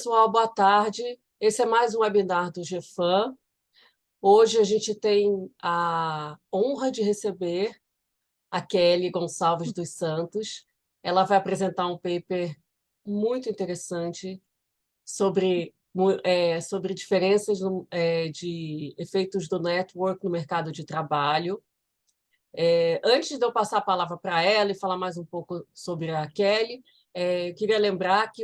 pessoal, boa tarde. Esse é mais um webinar do GFAM. Hoje a gente tem a honra de receber a Kelly Gonçalves dos Santos. Ela vai apresentar um paper muito interessante sobre diferenças de efeitos do network no mercado de trabalho. Antes de eu passar a palavra para ela e falar mais um pouco sobre a Kelly, eu queria lembrar que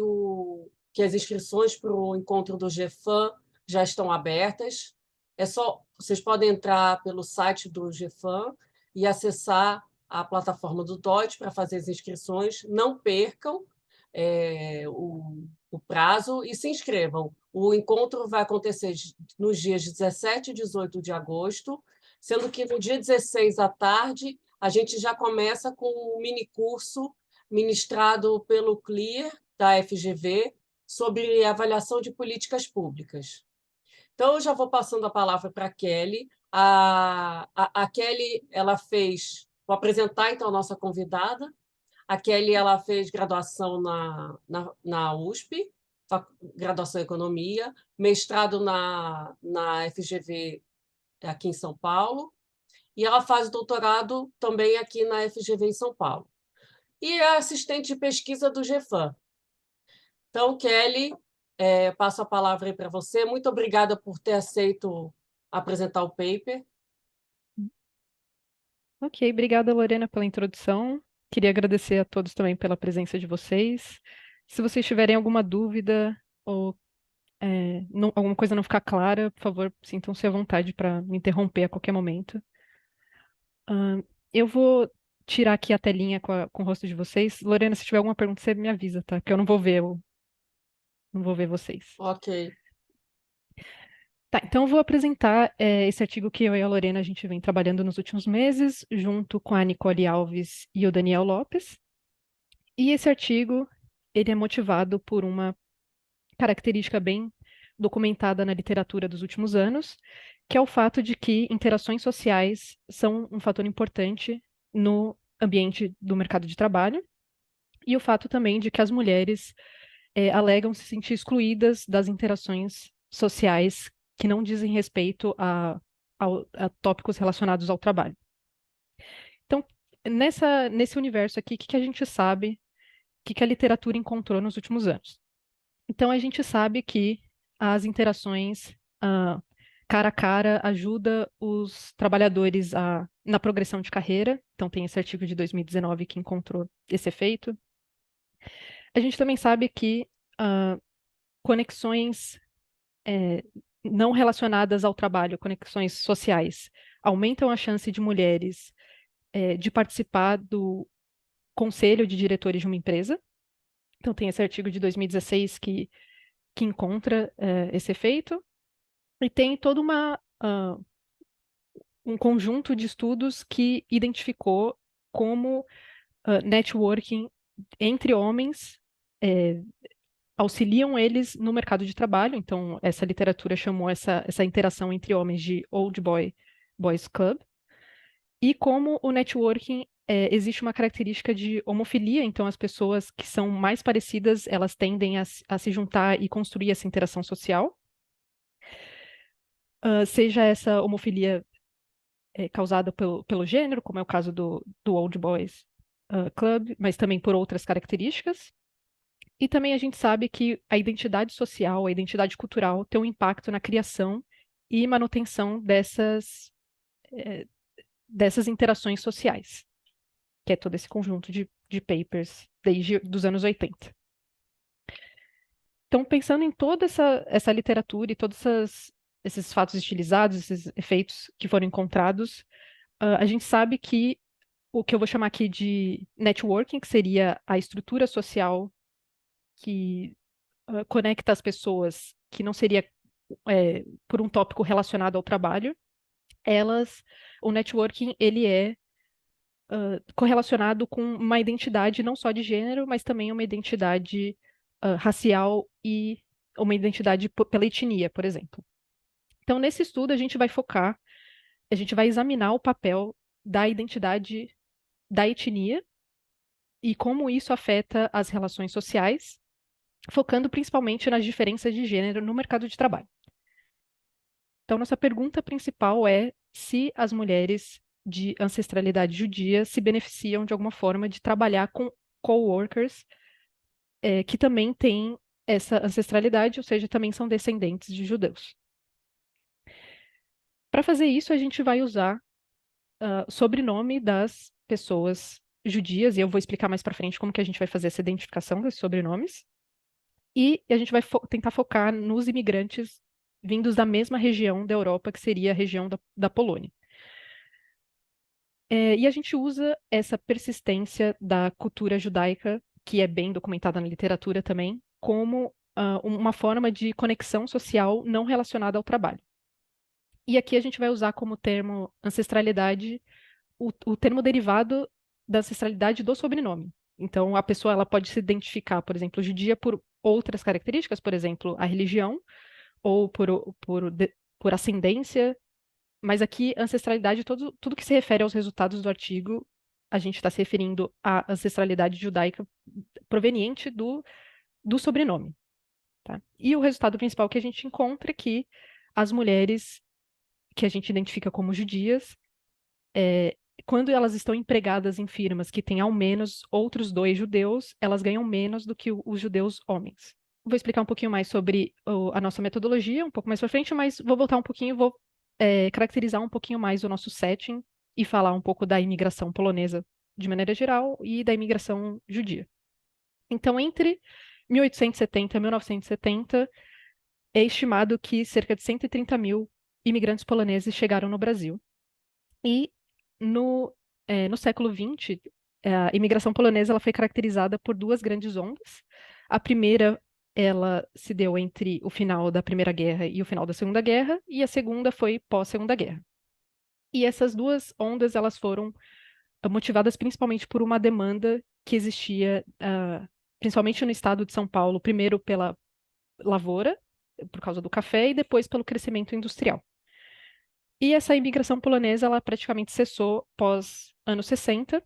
as inscrições para o encontro do GFAM já estão abertas. Vocês podem entrar pelo site do GFAM e acessar a plataforma do Deutsche para fazer as inscrições. Não percam o prazo e se inscrevam. O encontro vai acontecer nos dias 17 e 18 de agosto, sendo que no dia 16 à tarde a gente já começa com um mini curso ministrado pelo CLIR, da FGV, sobre avaliação de políticas públicas. Então, eu já vou passando a palavra para a Kelly. A Kelly, vou apresentar então a nossa convidada. A Kelly ela fez graduação na USP, graduação em Economia, mestrado na FGV aqui em São Paulo, e ela faz doutorado também aqui na FGV em São Paulo. E é assistente de pesquisa do GFAM. Então, Kelly, passo a palavra aí para você. Muito obrigada por ter aceito apresentar o paper. Ok, obrigada, Lorena, pela introdução. Queria agradecer a todos também pela presença de vocês. Se vocês tiverem alguma dúvida ou alguma coisa não ficar clara, por favor, sintam-se à vontade para me interromper a qualquer momento. Eu vou tirar aqui a telinha com o rosto de vocês. Lorena, se tiver alguma pergunta, você me avisa, tá? Que eu não vou ver, não vou ver vocês. Ok. Tá, então eu vou apresentar esse artigo que eu e a Lorena a gente vem trabalhando nos últimos meses, junto com a Nicole Alves e o Daniel Lopes. E esse artigo, ele é motivado por uma característica bem documentada na literatura dos últimos anos, que é o fato de que interações sociais são um fator importante no ambiente do mercado de trabalho, e o fato também de que as mulheres alegam se sentir excluídas das interações sociais que não dizem respeito a tópicos relacionados ao trabalho. Então, nesse universo aqui, o que a gente sabe, o que a literatura encontrou nos últimos anos? Então, a gente sabe que as interações cara a cara ajuda os trabalhadores na progressão de carreira. Então, tem esse artigo de 2019 que encontrou esse efeito. A gente também sabe que conexões não relacionadas ao trabalho, conexões sociais, aumentam a chance de mulheres de participar do conselho de diretores de uma empresa. Então, tem esse artigo de 2016 que encontra esse efeito. E tem todo um conjunto de estudos que identificou como networking entre homens auxiliam eles no mercado de trabalho. Então, essa literatura chamou essa interação entre homens de Old Boys Club. E como o networking existe uma característica de homofilia, então as pessoas que são mais parecidas, elas tendem a se juntar e construir essa interação social. Seja essa homofilia causada pelo gênero, como é o caso do Old Boys Club, mas também por outras características. E também a gente sabe que a identidade social, a identidade cultural tem um impacto na criação e manutenção dessas interações sociais, que é todo esse conjunto de papers desde os anos 80. Então, pensando em toda essa literatura e todos esses fatos estilizados, esses efeitos que foram encontrados, a gente sabe que o que eu vou chamar aqui de networking, que seria a estrutura social que conecta as pessoas, que não seria por um tópico relacionado ao trabalho, o networking, ele é correlacionado com uma identidade não só de gênero, mas também uma identidade racial e uma identidade pela etnia, por exemplo. Então, nesse estudo, a gente vai examinar o papel da identidade da etnia e como isso afeta as relações sociais. focando principalmente nas diferenças de gênero no mercado de trabalho. Então, nossa pergunta principal é se as mulheres de ancestralidade judia se beneficiam de alguma forma de trabalhar com coworkers que também têm essa ancestralidade, ou seja, também são descendentes de judeus. Para fazer isso, a gente vai usar o sobrenome das pessoas judias, e eu vou explicar mais para frente como que a gente vai fazer essa identificação desses sobrenomes. E a gente vai tentar focar nos imigrantes vindos da mesma região da Europa, que seria a região da Polônia. E a gente usa essa persistência da cultura judaica, que é bem documentada na literatura também, como uma forma de conexão social não relacionada ao trabalho. E aqui a gente vai usar como termo ancestralidade o termo derivado da ancestralidade do sobrenome. Então, a pessoa ela pode se identificar, por exemplo, judia por outras características, por exemplo, a religião, ou por ascendência, mas aqui, ancestralidade, tudo que se refere aos resultados do artigo, a gente está se referindo à ancestralidade judaica proveniente do sobrenome. Tá? E o resultado principal que a gente encontra é que as mulheres que a gente identifica como judias, quando elas estão empregadas em firmas que têm ao menos outros 2 judeus, elas ganham menos do que os judeus homens. Vou explicar um pouquinho mais sobre a nossa metodologia, um pouco mais para frente, mas vou voltar um pouquinho, vou caracterizar um pouquinho mais o nosso setting e falar um pouco da imigração polonesa de maneira geral e da imigração judia. Então, entre 1870 e 1970, é estimado que cerca de 130 mil imigrantes poloneses chegaram no Brasil. E no século XX, a imigração polonesa ela foi caracterizada por 2 grandes ondas. A primeira, ela se deu entre o final da Primeira Guerra e o final da Segunda Guerra, e a segunda foi pós-Segunda Guerra. E essas 2 ondas, elas foram motivadas principalmente por uma demanda que existia, principalmente no estado de São Paulo, primeiro pela lavoura, por causa do café, e depois pelo crescimento industrial. E essa imigração polonesa, ela praticamente cessou pós anos 60.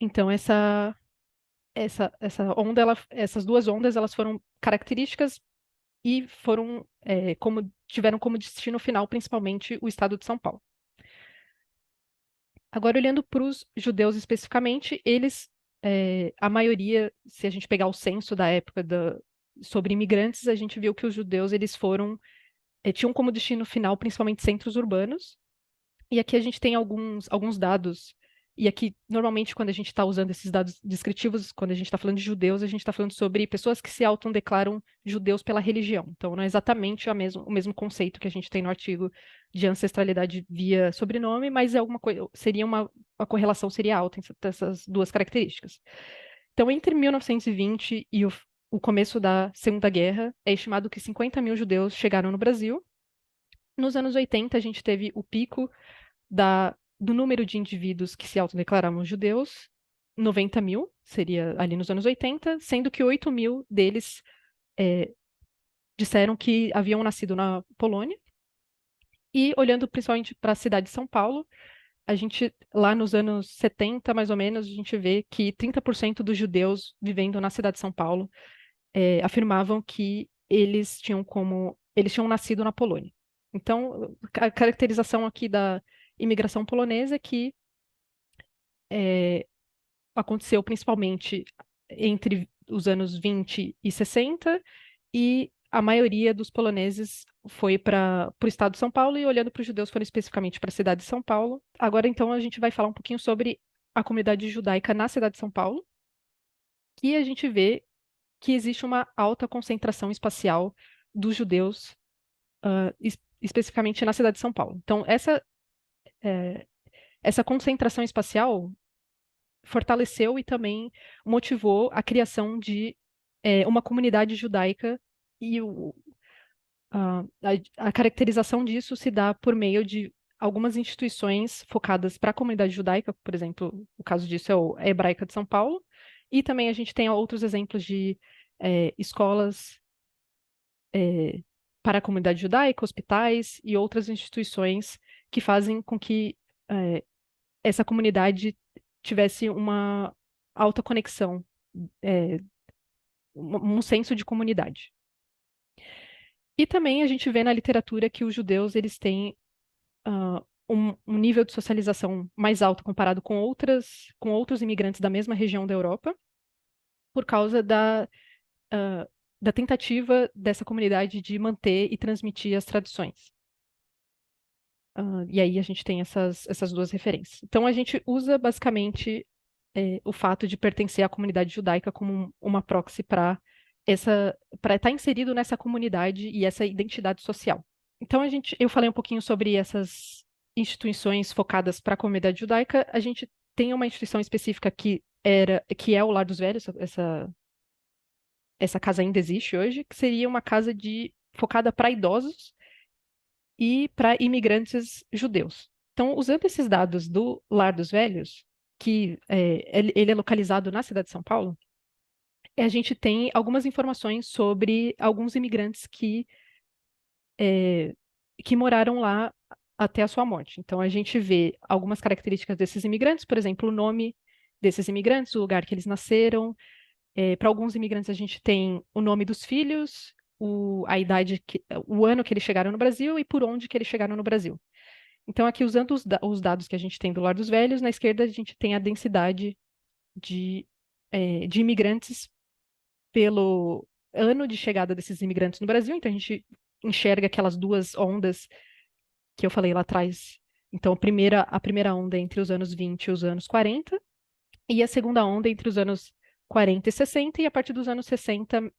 Então, essa onda, essas 2 ondas, elas foram características e tiveram como destino final, principalmente, o estado de São Paulo. Agora, olhando para os judeus especificamente, eles, a maioria, se a gente pegar o censo da época sobre imigrantes, a gente viu que os judeus, eles tinham como destino final principalmente centros urbanos. E aqui a gente tem alguns dados. E aqui, normalmente, quando a gente está usando esses dados descritivos, quando a gente está falando de judeus, a gente está falando sobre pessoas que se autodeclaram judeus pela religião. Então, não é exatamente o mesmo conceito que a gente tem no artigo de ancestralidade via sobrenome, mas é alguma coisa, a correlação seria alta entre essas 2 características. Então, entre 1920 e o começo da Segunda Guerra, é estimado que 50 mil judeus chegaram no Brasil. Nos anos 80, a gente teve o pico do número de indivíduos que se autodeclaravam judeus, 90 mil, seria ali nos anos 80, sendo que 8 mil deles disseram que haviam nascido na Polônia. E olhando principalmente para a cidade de São Paulo, a gente, lá nos anos 70, mais ou menos, a gente vê que 30% dos judeus vivendo na cidade de São Paulo afirmavam que eles tinham nascido na Polônia. Então, a caracterização aqui da imigração polonesa é que aconteceu principalmente entre os anos 20 e 60, e a maioria dos poloneses foi para o estado de São Paulo, e olhando para os judeus foram especificamente para a cidade de São Paulo. Agora, então, a gente vai falar um pouquinho sobre a comunidade judaica na cidade de São Paulo, que a gente vê que existe uma alta concentração espacial dos judeus, especificamente na cidade de São Paulo. Então, essa concentração espacial fortaleceu e também motivou a criação de uma comunidade judaica, e a caracterização disso se dá por meio de algumas instituições focadas para a comunidade judaica, por exemplo, o caso disso é a Hebraica de São Paulo, e também a gente tem outros exemplos de escolas para a comunidade judaica, hospitais e outras instituições que fazem com que essa comunidade tivesse uma alta conexão um senso de comunidade. E também a gente vê na literatura que os judeus eles têm um nível de socialização mais alto comparado com outros imigrantes da mesma região da Europa, por causa da tentativa dessa comunidade de manter e transmitir as tradições. E aí a gente tem essas duas referências. Então a gente usa basicamente o fato de pertencer à comunidade judaica como uma proxy para estar inserido nessa comunidade e essa identidade social. Então eu falei um pouquinho sobre essas instituições focadas para a comunidade judaica. A gente tem uma instituição específica que é o Lar dos Velhos, essa casa ainda existe hoje, que seria uma casa focada para idosos e para imigrantes judeus. Então, usando esses dados do Lar dos Velhos, que ele é localizado na cidade de São Paulo, a gente tem algumas informações sobre alguns imigrantes que moraram lá até a sua morte. Então, a gente vê algumas características desses imigrantes, por exemplo, o nome desses imigrantes, o lugar que eles nasceram. Para alguns imigrantes, a gente tem o nome dos filhos, a idade, o ano que eles chegaram no Brasil e por onde que eles chegaram no Brasil. Então, aqui, usando os dados que a gente tem do Lar dos Velhos, na esquerda a gente tem a densidade de imigrantes pelo ano de chegada desses imigrantes no Brasil. Então, a gente enxerga aquelas duas ondas que eu falei lá atrás. Então, a primeira onda é entre os anos 20 e os anos 40, e a segunda onda é entre os anos 40 e 60, e a partir dos anos 60,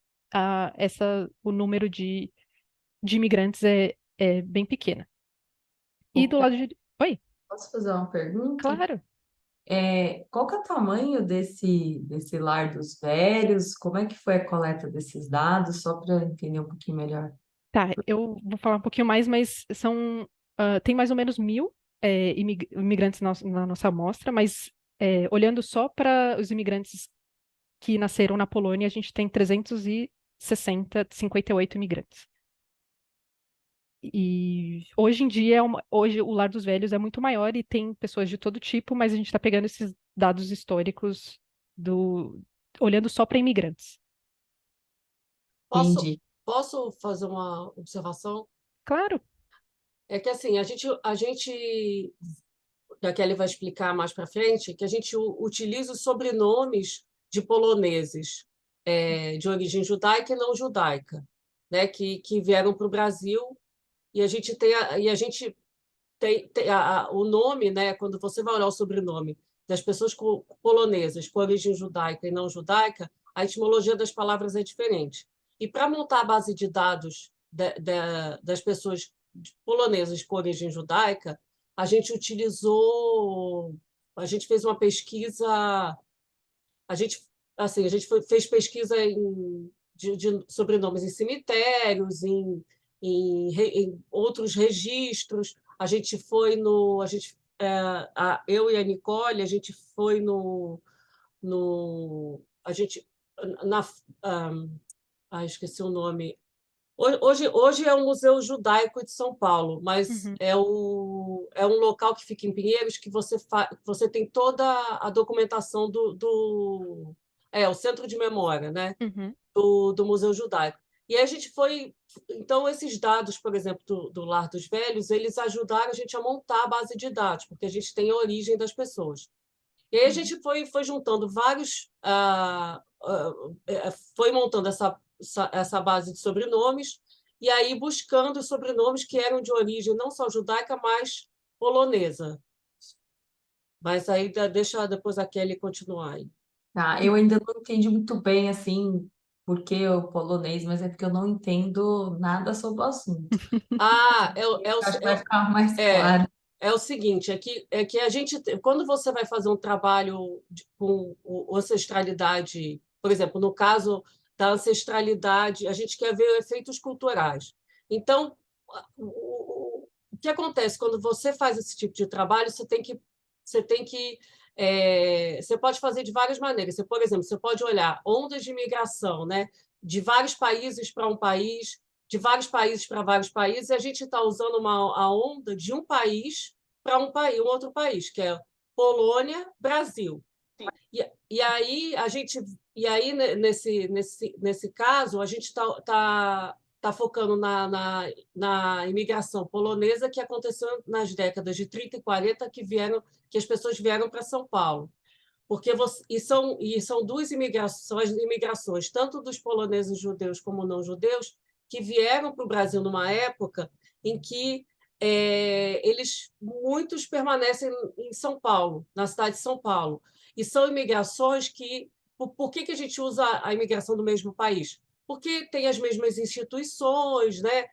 o número de imigrantes é bem pequena. E do Ô, lado de. Oi, posso fazer uma pergunta? claro. Qual que é o tamanho desse lar dos velhos? Como é que foi a coleta desses dados? Só para eu entender um pouquinho melhor. Tá, eu vou falar um pouquinho mais, mas tem mais ou menos 1.000 imigrantes na nossa amostra, mas olhando só para os imigrantes que nasceram na Polônia, a gente tem 358 imigrantes. E hoje em dia, hoje o Lar dos Velhos é muito maior e tem pessoas de todo tipo, mas a gente está pegando esses dados históricos olhando só para imigrantes. Posso, Entendi. posso fazer uma observação? Claro. É que assim, que a Kelly vai explicar mais para frente, que a gente utiliza os sobrenomes de poloneses de origem judaica e não judaica, né, que vieram para o Brasil, e a gente tem o nome, né, quando você vai olhar o sobrenome das pessoas polonesas com origem judaica e não judaica, a etimologia das palavras é diferente. E para montar a base de dados das pessoas polonesas com origem judaica, a gente fez uma pesquisa, fez pesquisa de sobrenomes em cemitérios, em outros registros. A gente foi no, a gente, eu e a Nicole, a gente foi a gente, na, esqueci o nome. Hoje é o Museu Judaico de São Paulo, mas Uhum, é um local que fica em Pinheiros que você tem toda a documentação o Centro de Memória, né? uhum, do Museu Judaico. E aí a gente foi. Então, esses dados, por exemplo, do Lar dos Velhos, eles ajudaram a gente a montar a base de dados, porque a gente tem a origem das pessoas. E aí a uhum. gente foi juntando vários. Foi montando essa base de sobrenomes, e aí buscando sobrenomes que eram de origem não só judaica, mas polonesa. Mas aí deixa depois a Kelly continuar aí. Tá, eu ainda não entendi muito bem, assim, por que o polonês, mas é porque eu não entendo nada sobre o assunto. Ah, é, o- é, o- Acho que vai ficar mais é, claro. é o seguinte, é que a gente, quando você vai fazer um trabalho com ancestralidade, por exemplo, no caso da ancestralidade, a gente quer ver efeitos culturais. Então, o que acontece quando você faz esse tipo de trabalho, você pode fazer de várias maneiras. Por exemplo, você pode olhar ondas de imigração, né, de vários países para um país, de vários países para vários países, e a gente está usando a onda de um país para um outro país, que é Polônia, Brasil. E aí nesse caso a gente está focando na imigração polonesa que aconteceu nas décadas de 30 e 40 que as pessoas vieram para São Paulo. São duas imigrações, tanto dos poloneses judeus como não judeus, que vieram para o Brasil numa época em que muitos permanecem em São Paulo, na cidade de São Paulo. E são imigrações que... Por que a gente usa a imigração do mesmo país? Porque tem as mesmas instituições, né?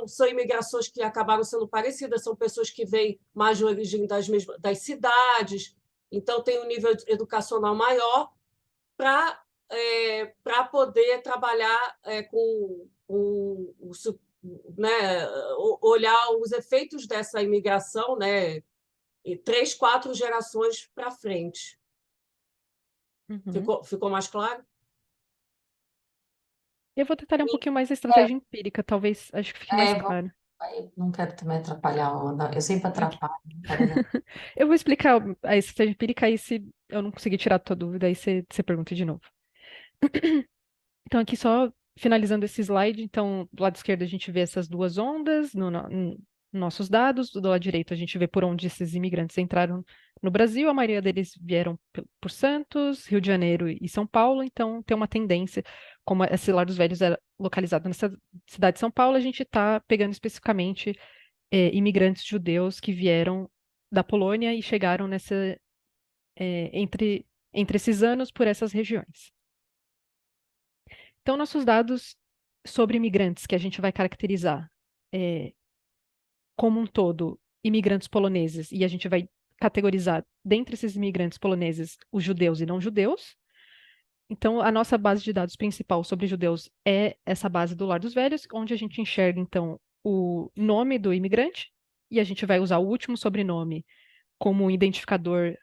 São imigrações que acabaram sendo parecidas, são pessoas que vêm mais de origem das cidades, então tem um nível educacional maior para poder trabalhar né, olhar os efeitos dessa imigração, né, 3, 4 gerações para frente. Uhum. Ficou mais claro? Eu vou detalhar um pouquinho mais a estratégia empírica, talvez, acho que fique mais claro. Eu não quero também atrapalhar a onda. Eu sempre Aqui. atrapalho. Não quero, né? Eu vou explicar a estratégia empírica, aí se eu não conseguir tirar a tua dúvida, aí você pergunta de novo. Então, aqui só finalizando esse slide, então, do lado esquerdo a gente vê essas duas ondas no nossos dados, do lado direito a gente vê por onde esses imigrantes entraram no Brasil, a maioria deles vieram por Santos, Rio de Janeiro e São Paulo, então tem uma tendência, como esse Lar dos Velhos é localizado nessa cidade de São Paulo, a gente está pegando especificamente imigrantes judeus que vieram da Polônia e chegaram entre esses anos por essas regiões. Então, nossos dados sobre imigrantes que a gente vai caracterizar como um todo, imigrantes poloneses, e a gente vai categorizar dentre esses imigrantes poloneses os judeus e não judeus. Então, a nossa base de dados principal sobre judeus é essa base do Lar dos Velhos, onde a gente enxerga, então, o nome do imigrante, e a gente vai usar o último sobrenome como um identificador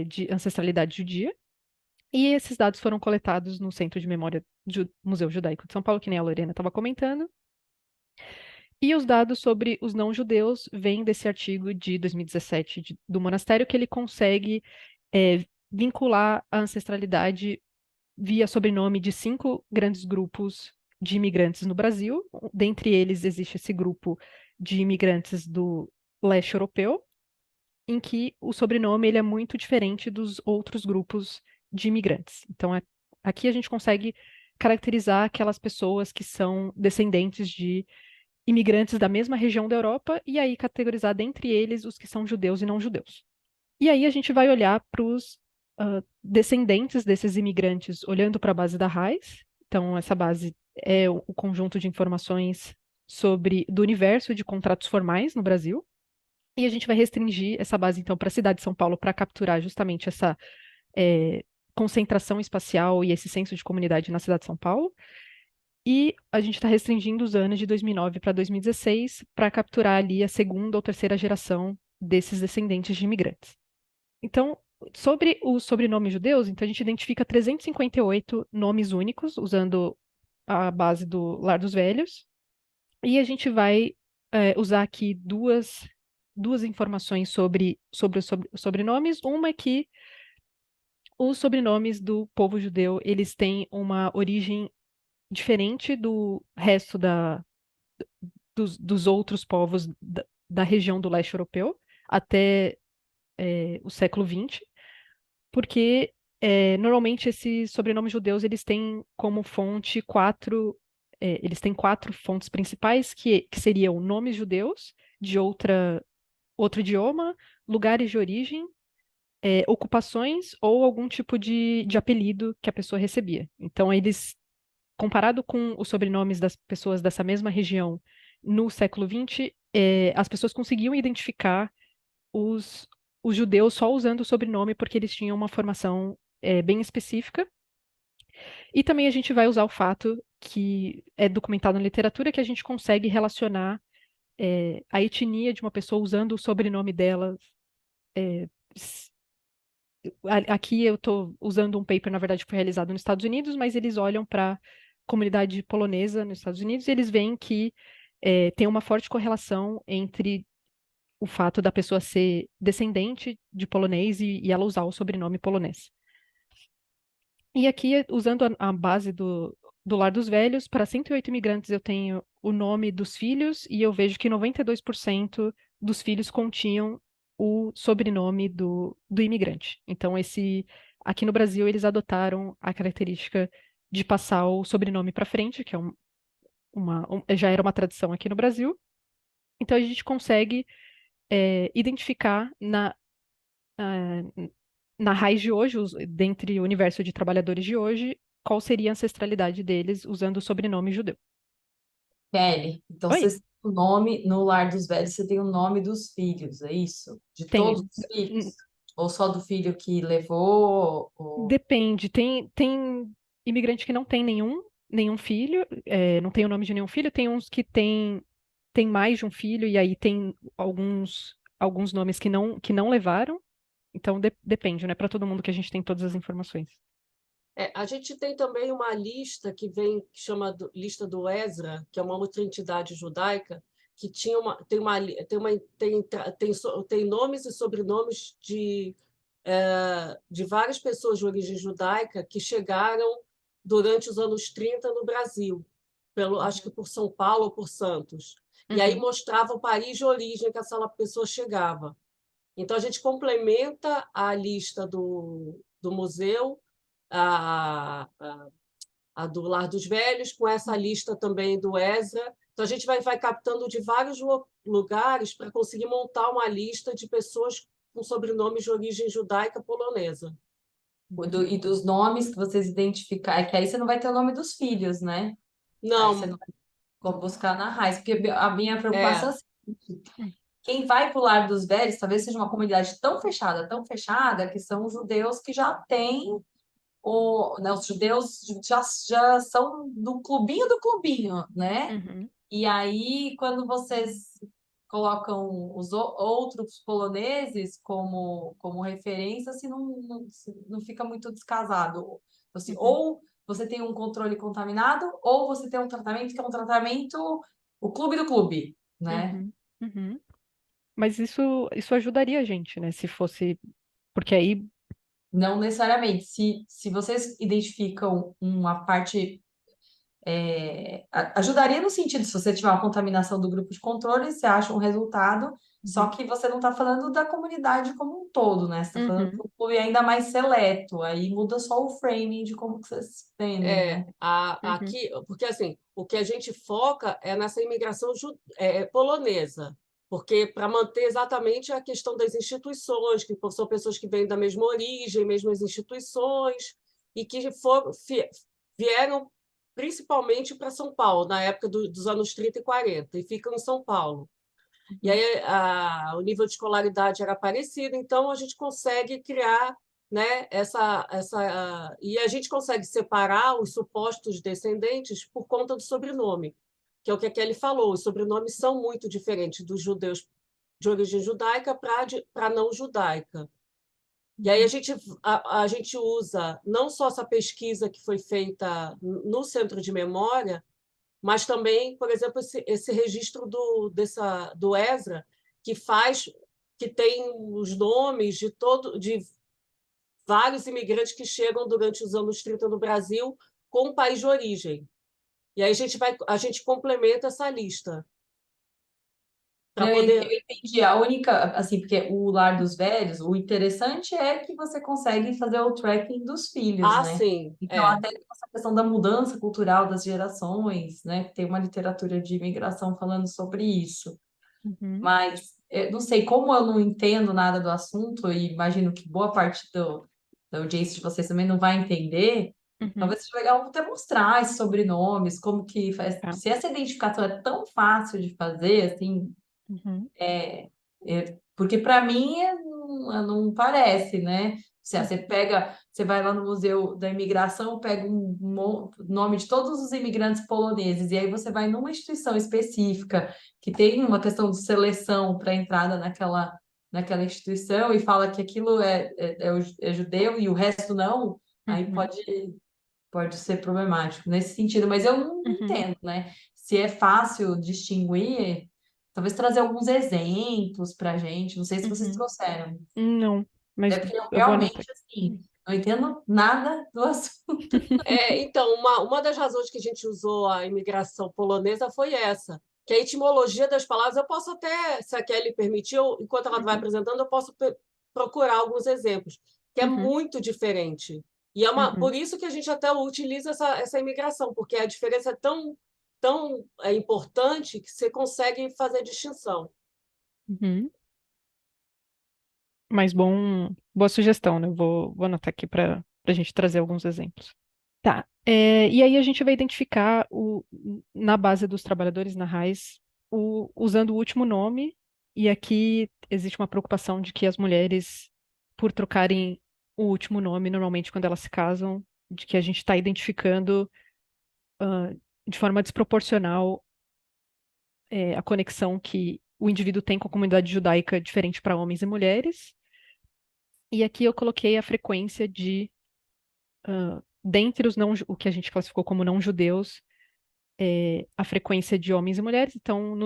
de ancestralidade judia. E esses dados foram coletados no Centro de Memória do Museu Judaico de São Paulo, que nem a Lorena estava comentando. E os dados sobre os não-judeus vêm desse artigo de 2017 do Monastério, que ele consegue vincular a ancestralidade via sobrenome de 5 grandes grupos de imigrantes no Brasil. Dentre eles existe esse grupo de imigrantes do leste europeu, em que o sobrenome ele é muito diferente dos outros grupos de imigrantes. Então, aqui a gente consegue caracterizar aquelas pessoas que são descendentes de imigrantes da mesma região da Europa e aí categorizar dentre eles os que são judeus e não judeus. E aí a gente vai olhar para os descendentes desses imigrantes, olhando para a base da RAIS. Então, essa base é o conjunto de informações do universo de contratos formais no Brasil. E a gente vai restringir essa base, então, para a cidade de São Paulo para capturar justamente essa concentração espacial e esse senso de comunidade na cidade de São Paulo. E a gente está restringindo os anos de 2009 para 2016 para capturar ali a segunda ou terceira geração desses descendentes de imigrantes. Então, sobre os sobrenomes judeus, então a gente identifica 358 nomes únicos, usando a base do Lar dos Velhos. E a gente vai usar aqui duas informações sobre os sobrenomes. Uma é que os sobrenomes do povo judeu, eles têm uma origem diferente do resto dos outros povos da região do leste europeu até o século XX, porque normalmente esses sobrenomes judeus eles têm como fonte eles têm 4 fontes principais que seriam nomes judeus de outro idioma, lugares de origem, ocupações ou algum tipo de apelido que a pessoa recebia. Então, eles, comparado com os sobrenomes das pessoas dessa mesma região no século XX, as pessoas conseguiam identificar os judeus só usando o sobrenome porque eles tinham uma formação bem específica. E também a gente vai usar o fato que é documentado na literatura que a gente consegue relacionar a etnia de uma pessoa usando o sobrenome dela. Aqui eu estou usando um paper, na verdade, que foi realizado nos Estados Unidos, mas eles olham para a comunidade polonesa nos Estados Unidos e eles veem que tem uma forte correlação entre o fato da pessoa ser descendente de polonês e ela usar o sobrenome polonês. E aqui, usando a base do Lar dos Velhos, para 108 imigrantes eu tenho o nome dos filhos e eu vejo que 92% dos filhos continham o sobrenome do imigrante. Então, aqui no Brasil, eles adotaram a característica de passar o sobrenome para frente, que é já era uma tradição aqui no Brasil. Então, a gente consegue identificar ah, na raiz de hoje, dentre o universo de trabalhadores de hoje, qual seria a ancestralidade deles usando o sobrenome judeu. Kelly, então Oi, você tem o nome, no Lar dos Velhos, você tem o nome dos filhos, é isso? De todos tenho. os filhos? Ou só do filho que levou? Ou... Depende. Tem imigrante que não tem nenhum filho, não tem o nome de nenhum filho, tem uns que tem mais de um filho, e aí tem alguns nomes que não levaram. Então depende, não é para todo mundo que a gente tem todas as informações. A gente tem também uma lista que chama lista do Ezra, que é uma outra entidade judaica, que tem nomes e sobrenomes de várias pessoas de origem judaica que chegaram durante os anos 30 no Brasil, acho que por São Paulo ou por Santos. E aí Uhum, mostrava o país de origem que essa pessoa chegava. Então, a gente complementa a lista do museu, a, a do Lar dos Velhos, com essa lista também do Ezra. Então, a gente vai captando de vários lugares para conseguir montar uma lista de pessoas com sobrenomes de origem judaica polonesa. uhum. E dos nomes que vocês identificarem, que aí você não vai ter o nome dos filhos, né? Aí você Não, não vai buscar na raiz, porque a minha preocupação é, é a seguinte, quem vai para o Lar dos Velhos talvez seja uma comunidade tão fechada, que são judeus que já têm né, os judeus já são do clubinho, né? Uhum, E aí, quando vocês colocam os outros poloneses como referência, se não fica muito descasado. Então, assim, uhum, ou você tem um controle contaminado, ou você tem um tratamento que é um tratamento, o clube do clube, né? uhum, uhum. Mas isso ajudaria a gente, né? Se fosse. Porque aí. Não necessariamente. Se vocês identificam uma parte ajudaria no sentido, se você tiver uma contaminação do grupo de controle, você acha um resultado, só Uhum, que você não está falando da comunidade como um todo, né? Você está falando uhum, de um clube ainda mais seleto, aí muda só o framing de como que vocês entendem, né? uhum, aqui, porque assim, o que a gente foca é nessa imigração polonesa, porque para manter exatamente a questão das instituições, que são pessoas que vêm da mesma origem, mesmas instituições, e que vieram principalmente para São Paulo, na época dos anos 30 e 40, e ficam em São Paulo. E uhum, aí o nível de escolaridade era parecido, então a gente consegue criar, né, e a gente consegue separar os supostos descendentes por conta do sobrenome, que é o que a Kelly falou. Os sobrenomes são muito diferentes dos judeus de origem judaica para não judaica. E aí Uhum. a gente usa não só essa pesquisa que foi feita no Centro de Memória, mas também, por exemplo, esse registro do Ezra, que tem os nomes de vários imigrantes que chegam durante os anos 30 no Brasil com o país de origem. E aí a gente complementa essa lista para Não, eu poder. entendi. A única, assim, porque o Lar dos Velhos, o interessante é que você consegue fazer o tracking dos filhos, Ah, né? sim, Então, até essa questão da mudança cultural das gerações, né? Tem uma literatura de imigração falando sobre isso. uhum, Mas, não sei, como eu não entendo nada do assunto, e imagino que boa parte da audiência de vocês também não vai entender, uhum, talvez seja legal até mostrar esses sobrenomes, como que faz. tá, Se essa identificação é tão fácil de fazer, assim, uhum, porque para mim não parece, né? Você uhum, pega, você vai lá no Museu da Imigração, pega nome de todos os imigrantes poloneses, e aí você vai numa instituição específica que tem uma questão de seleção para entrada naquela instituição e fala que aquilo é judeu e o resto não, aí uhum, pode ser problemático nesse sentido, mas eu não uhum. entendo, né? Se é fácil distinguir. Talvez trazer alguns exemplos para a gente. Não sei se vocês Uhum. trouxeram. Não, É mas porque eu eu vou anotar. realmente, assim, não entendo nada do assunto. Então, uma das razões que a gente usou a imigração polonesa foi essa, que a etimologia das palavras, eu posso até, se a Kelly permitiu, enquanto ela vai Uhum, apresentando, eu posso procurar alguns exemplos, que é uhum, muito diferente. E por uhum, isso que a gente até utiliza essa imigração, porque a diferença é tão importante que você consegue fazer distinção. uhum. Mas boa sugestão, né? Vou anotar aqui para a gente trazer alguns exemplos. Tá. E aí a gente vai identificar na base dos trabalhadores na RAIS, usando o último nome, e aqui existe uma preocupação de que as mulheres, por trocarem o último nome, normalmente quando elas se casam, de que a gente está identificando de forma desproporcional a conexão que o indivíduo tem com a comunidade judaica diferente para homens e mulheres. E aqui eu coloquei a frequência dentre o que a gente classificou como não-judeus, a frequência de homens e mulheres. Então,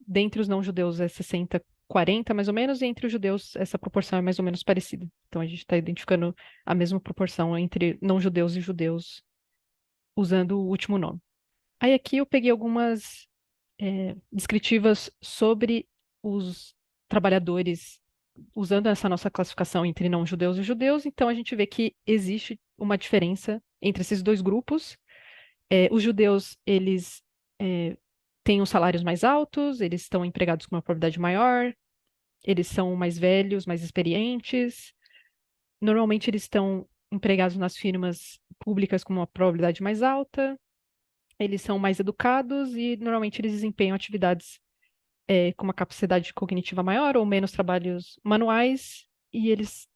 dentre os não-judeus é 60-40 mais ou menos, e entre os judeus essa proporção é mais ou menos parecida. Então, a gente está identificando a mesma proporção entre não-judeus e judeus usando o último nome. Aí aqui eu peguei algumas descritivas sobre os trabalhadores usando essa nossa classificação entre não-judeus e judeus. Então, a gente vê que existe uma diferença entre esses dois grupos. Os judeus, eles têm os salários mais altos, eles estão empregados com uma probabilidade maior, eles são mais velhos, mais experientes. Normalmente, eles estão empregados nas firmas públicas com uma probabilidade mais alta. Eles são mais educados e normalmente eles desempenham atividades com uma capacidade cognitiva maior ou menos trabalhos manuais e eles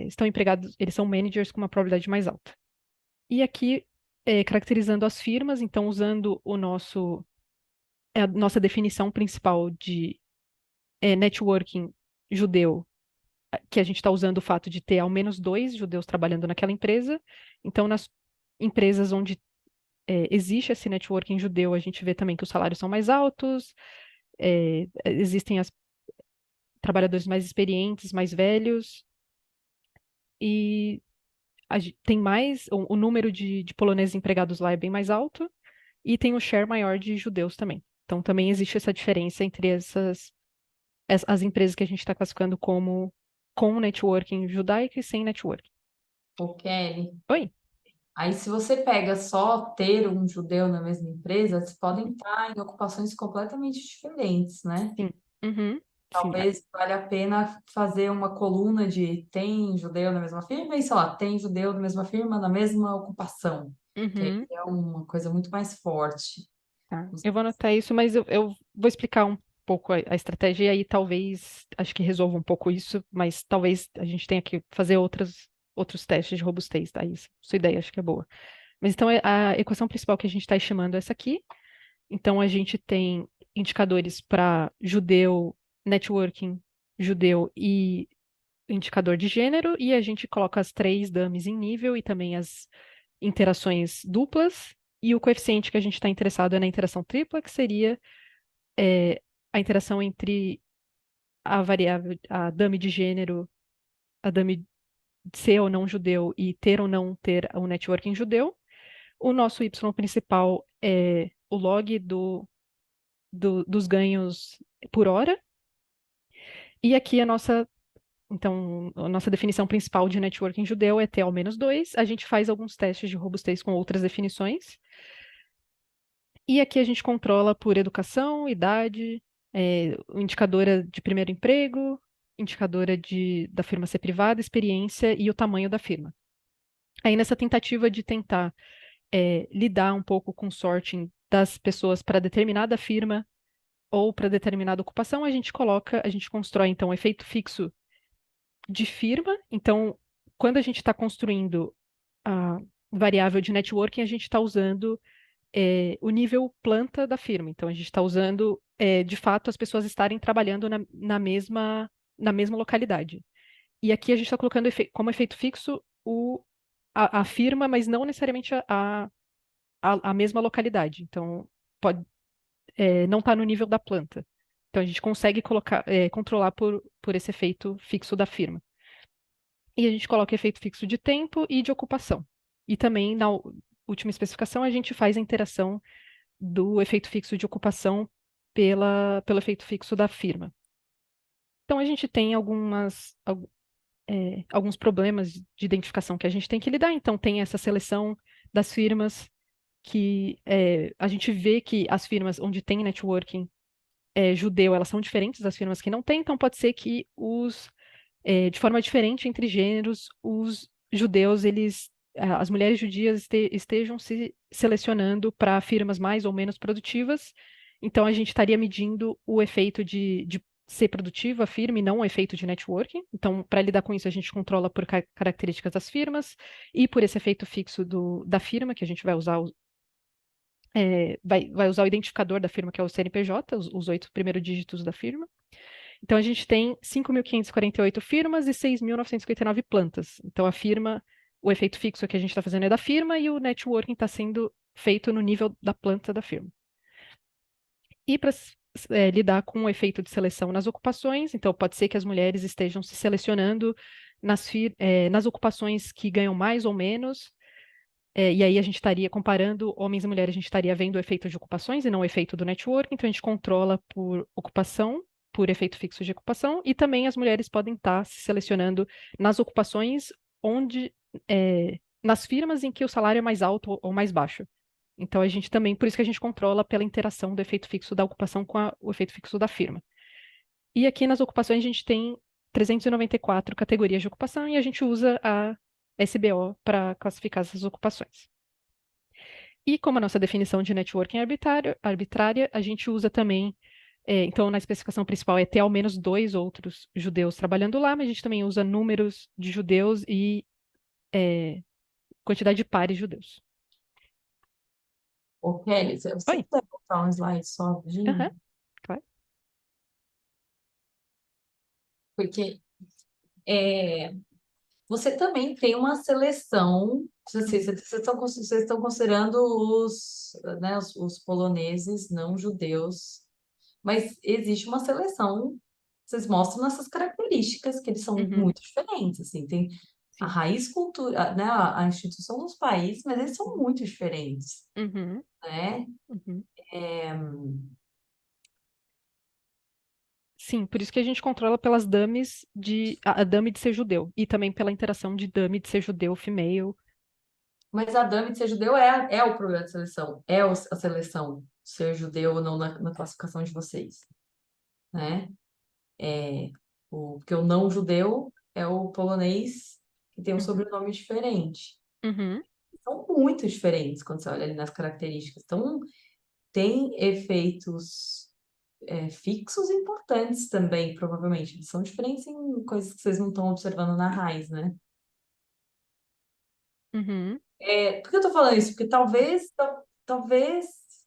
estão empregados, eles são managers com uma probabilidade mais alta. E aqui, caracterizando as firmas, então usando a nossa definição principal de networking judeu, que a gente está usando o fato de ter ao menos 2 judeus trabalhando naquela empresa. Então, nas empresas onde existe esse networking judeu, a gente vê também que os salários são mais altos, existem trabalhadores mais experientes, mais velhos, e tem mais, o número de poloneses empregados lá é bem mais alto, e tem um share maior de judeus também. Então também existe essa diferença entre as empresas que a gente está classificando como com networking judaico e sem networking. Ô, Kelly, Oi? aí se você pega só ter um judeu na mesma empresa, vocês podem estar em ocupações completamente diferentes, né? Sim. Uhum. Sim. Talvez valha a pena fazer uma coluna de tem judeu na mesma firma e, sei lá, tem judeu na mesma firma, na mesma ocupação, que aí Uhum. é uma coisa muito mais forte. Tá. Eu vou anotar isso, mas eu vou explicar um pouco a estratégia e aí talvez, acho que resolva um pouco isso, mas talvez a gente tenha que fazer outros testes de robustez, tá? Isso, sua ideia acho que é boa. Mas então a equação principal que a gente está estimando é essa aqui. Então a gente tem indicadores para judeu, networking, judeu e indicador de gênero, e a gente coloca as 3 dummies em nível e também as interações duplas, e o coeficiente que a gente está interessado é na interação tripla, que seria a interação entre a variável, a dummy de gênero, a dummy de ser ou não judeu e ter ou não ter o networking judeu. O nosso Y principal é o log dos ganhos por hora. E aqui então, a nossa definição principal de networking judeu é T ao menos 2. A gente faz alguns testes de robustez com outras definições. E aqui a gente controla por educação, idade, indicadora de primeiro emprego, indicadora da firma ser privada, experiência e o tamanho da firma. Aí nessa tentativa de tentar lidar um pouco com o sorting das pessoas para determinada firma ou para determinada ocupação, a gente constrói então um efeito fixo de firma. Então, quando a gente está construindo a variável de networking, a gente está usando o nível planta da firma. Então, a gente está usando, de fato, as pessoas estarem trabalhando na mesma localidade. E aqui a gente está colocando como efeito fixo a firma, mas não necessariamente a mesma localidade. Então, pode, não está no nível da planta. Então, a gente consegue controlar por esse efeito fixo da firma. E a gente coloca efeito fixo de tempo e de ocupação. E também, na última especificação, a gente faz a interação do efeito fixo de ocupação pelo efeito fixo da firma. Então, a gente tem alguns problemas de identificação que a gente tem que lidar. Então, tem essa seleção das firmas que a gente vê que as firmas onde tem networking judeu, elas são diferentes das firmas que não têm. Então, pode ser que de forma diferente entre gêneros, os judeus, as mulheres judias estejam se selecionando para firmas mais ou menos produtivas. Então, a gente estaria medindo o efeito de ser produtiva a firma e não o efeito de networking. Então, para lidar com isso, a gente controla por características das firmas e por esse efeito fixo da firma, que a gente vai usar vai usar o identificador da firma, que é o CNPJ, os 8 primeiros dígitos da firma. Então, a gente tem 5.548 firmas e 6.959 plantas. Então, o efeito fixo que a gente está fazendo é da firma e o networking está sendo feito no nível da planta da firma. E para lidar com o efeito de seleção nas ocupações, então pode ser que as mulheres estejam se selecionando nas ocupações que ganham mais ou menos, e aí a gente estaria comparando homens e mulheres, a gente estaria vendo o efeito de ocupações e não o efeito do networking, então a gente controla por ocupação, por efeito fixo de ocupação, e também as mulheres podem estar se selecionando nas ocupações nas firmas em que o salário é mais alto ou mais baixo. Então a gente também, por isso que a gente controla pela interação do efeito fixo da ocupação com o efeito fixo da firma. E aqui nas ocupações a gente tem 394 categorias de ocupação e a gente usa a SBO para classificar essas ocupações. E como a nossa definição de networking é arbitrária, a gente usa também, então na especificação principal é ter ao menos 2 outros judeus trabalhando lá, mas a gente também usa números de judeus e quantidade de pares judeus. Ô, Kelly, se você Oi? puder botar um slide só, rapidinho, Aham, claro. porque você também tem uma seleção, vocês estão considerando né, os poloneses não judeus, mas existe uma seleção, vocês mostram essas características que eles são Uhum, muito diferentes, assim, tem a sim. raiz cultural, né, a instituição dos países, mas eles são muito diferentes, Uhum, né? uhum. É, Sim, por isso que a gente controla pelas dummies a dummy de ser judeu e também pela interação de dummy de ser judeu, female. mas a dame de ser judeu é o problema de seleção, a seleção ser judeu ou não na classificação de vocês, né? Porque o não judeu é o polonês que tem um Uhum, sobrenome diferente. uhum, São muito diferentes quando você olha ali nas características. Então, tem efeitos fixos importantes também, provavelmente. Eles são diferentes em coisas que vocês não estão observando na raiz, né? uhum, Por que eu tô falando isso? Porque talvez,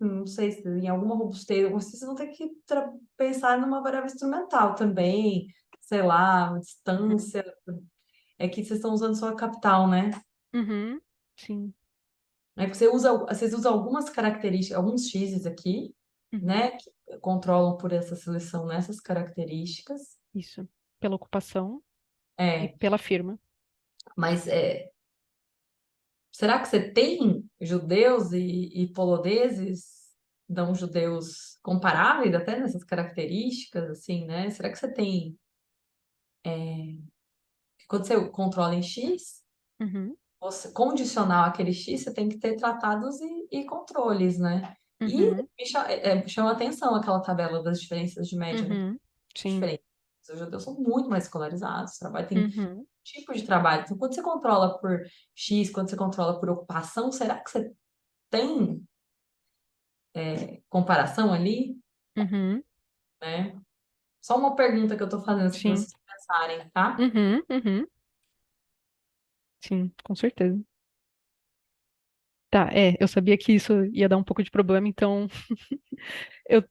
não sei se em alguma robustez, vocês vão ter que pensar numa variável instrumental também, sei lá, uma uhum, distância. É que vocês estão usando só a capital, né? uhum, sim. É que vocês usam algumas características, alguns X's aqui, Uhum, né? Que controlam por essa seleção nessas características. isso. Pela ocupação e É, pela firma. mas será que você tem judeus e poloneses, não judeus comparáveis até nessas características, assim, né? Será que você tem, quando você controla em X, Uhum, você condicional aquele X, você tem que ter tratados e controles, né? E uhum, chama atenção aquela tabela das diferenças de média, né? uhum, sim. Diferente. Os judeus são muito mais escolarizados, tem Uhum, tipo de trabalho. Então, quando você controla por X, quando você controla por ocupação, será que você tem comparação ali, uhum, né? Só uma pergunta que eu tô fazendo assim, para sim. vocês pensarem, tá? Uhum, uhum, sim, com certeza. Tá, eu sabia que isso ia dar um pouco de problema, então eu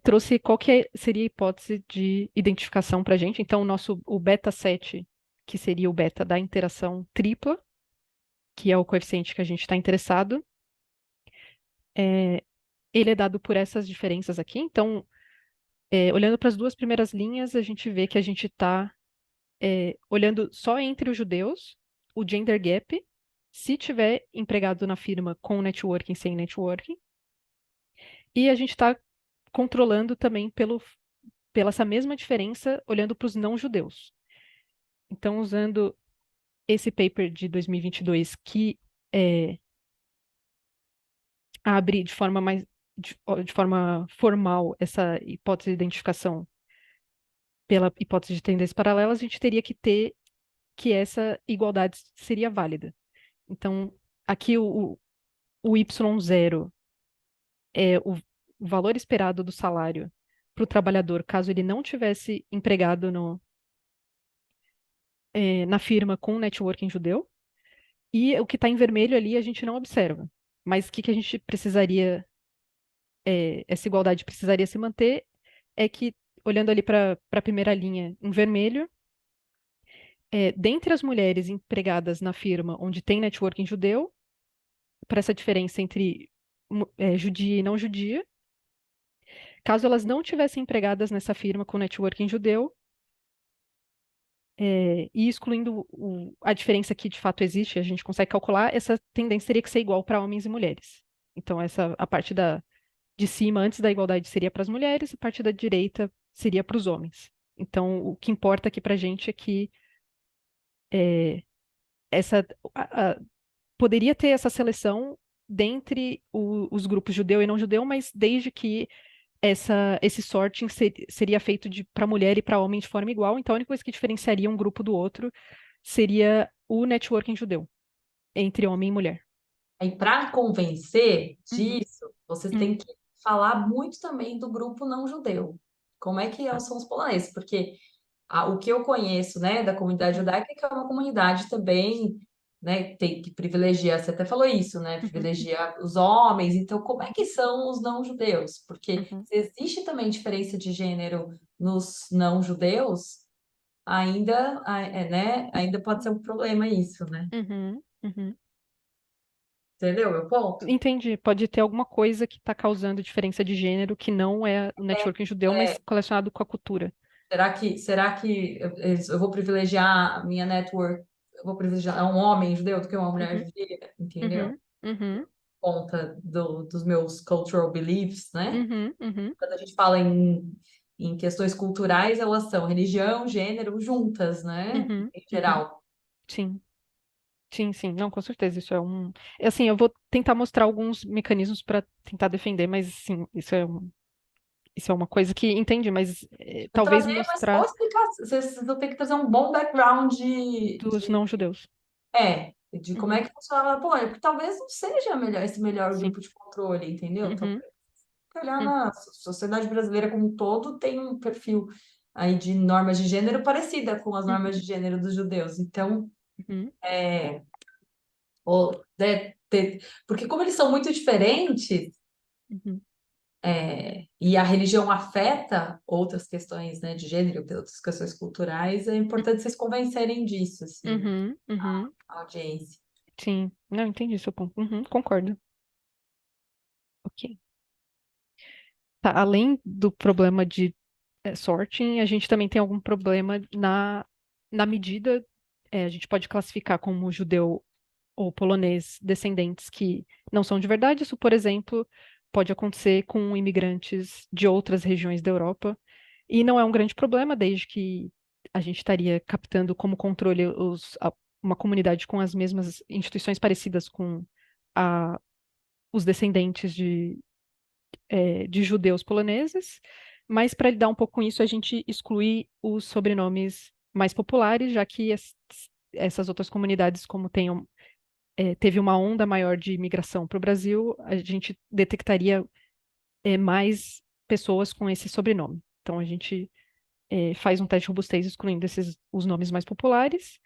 trouxe qual seria a hipótese de identificação para a gente. Então, o beta 7, que seria o beta da interação tripla, que é o coeficiente que a gente está interessado, ele é dado por essas diferenças aqui. Então, olhando para as duas primeiras linhas, a gente vê que a gente está olhando só entre os judeus, o gender gap, se tiver empregado na firma com networking, sem networking, e a gente está controlando também pela essa mesma diferença, olhando para os não-judeus. Então, usando esse paper de 2022 que abre de forma de forma formal essa hipótese de identificação pela hipótese de tendências paralelas, a gente teria que ter que essa igualdade seria válida. Então, aqui o Y0 é o valor esperado do salário para o trabalhador, caso ele não tivesse empregado na firma com o networking judeu, e o que está em vermelho ali a gente não observa. Mas o que a gente precisaria, essa igualdade precisaria se manter, é que, olhando ali para a primeira linha em vermelho, dentre as mulheres empregadas na firma onde tem networking judeu, para essa diferença entre judia e não judia, caso elas não tivessem empregadas nessa firma com networking judeu, e excluindo a diferença que de fato existe, a gente consegue calcular, essa tendência teria que ser igual para homens e mulheres. Então, a parte de cima, antes da igualdade, seria para as mulheres, a parte da direita seria para os homens. Então, o que importa aqui para a gente é que essa, poderia ter essa seleção dentre os grupos judeu e não judeu, mas desde que esse sorting seria feito para mulher e para homem de forma igual. Então, a única coisa que diferenciaria um grupo do outro seria o networking judeu, entre homem e mulher. Aí, para convencer Uhum, disso, vocês têm uhum, que falar muito também do grupo não judeu. Como é que tá. são os poloneses? Porque o que eu conheço, né, da comunidade Uhum, judaica é que é uma comunidade também, né, tem que privilegiar, você até falou isso, né, uhum, privilegiar os homens. Então, como é que são os não judeus? Porque uhum, se existe também diferença de gênero nos não judeus, ainda, né, ainda pode ser um problema isso, né? uhum, uhum. Entendeu meu ponto? Entendi. Pode ter alguma coisa que está causando diferença de gênero que não é o networking judeu, mas É, relacionado com a cultura. será que eu vou privilegiar a minha network, eu vou privilegiar um homem judeu do que uma mulher Uhum, judia, entendeu? uhum, uhum, Conta dos meus cultural beliefs, né? uhum, uhum, Quando a gente fala em questões culturais, elas são religião, gênero, juntas, né? uhum, Em uhum. geral. Sim, sim, sim. Não, com certeza. Isso é um. Assim, eu vou tentar mostrar alguns mecanismos para tentar defender, mas sim, isso é uma coisa que entendi, mas talvez Trazer, mas boa mostrar explicação. Vocês vão ter que trazer um bom background dos não-judeus. de como é Uhum, que funcionava a Polônia, porque talvez não seja esse melhor sim. grupo de controle, entendeu? Uhum, Que olhar uhum, na sociedade brasileira como um todo, tem um perfil aí de normas de gênero parecida com as normas uhum, de gênero dos judeus. Então, uhum, porque como eles são muito diferentes, uhum, e a religião afeta outras questões, né, de gênero, outras questões culturais, é importante vocês convencerem disso, assim, uhum, uhum. a audiência. Sim. Não, entendi seu ponto. Uhum, concordo. Ok. Tá, além do problema de sorting, a gente também tem algum problema na medida, a gente pode classificar como judeu ou polonês descendentes que não são de verdade. Isso, por exemplo, pode acontecer com imigrantes de outras regiões da Europa. E não é um grande problema, desde que a gente estaria captando como controle uma comunidade com as mesmas instituições parecidas com a, os descendentes de judeus poloneses. Mas para lidar um pouco com isso, a gente exclui os sobrenomes mais populares, já que essas outras comunidades, como teve uma onda maior de imigração para o Brasil, a gente detectaria mais pessoas com esse sobrenome. Então, a gente faz um teste de robustez excluindo os nomes mais populares.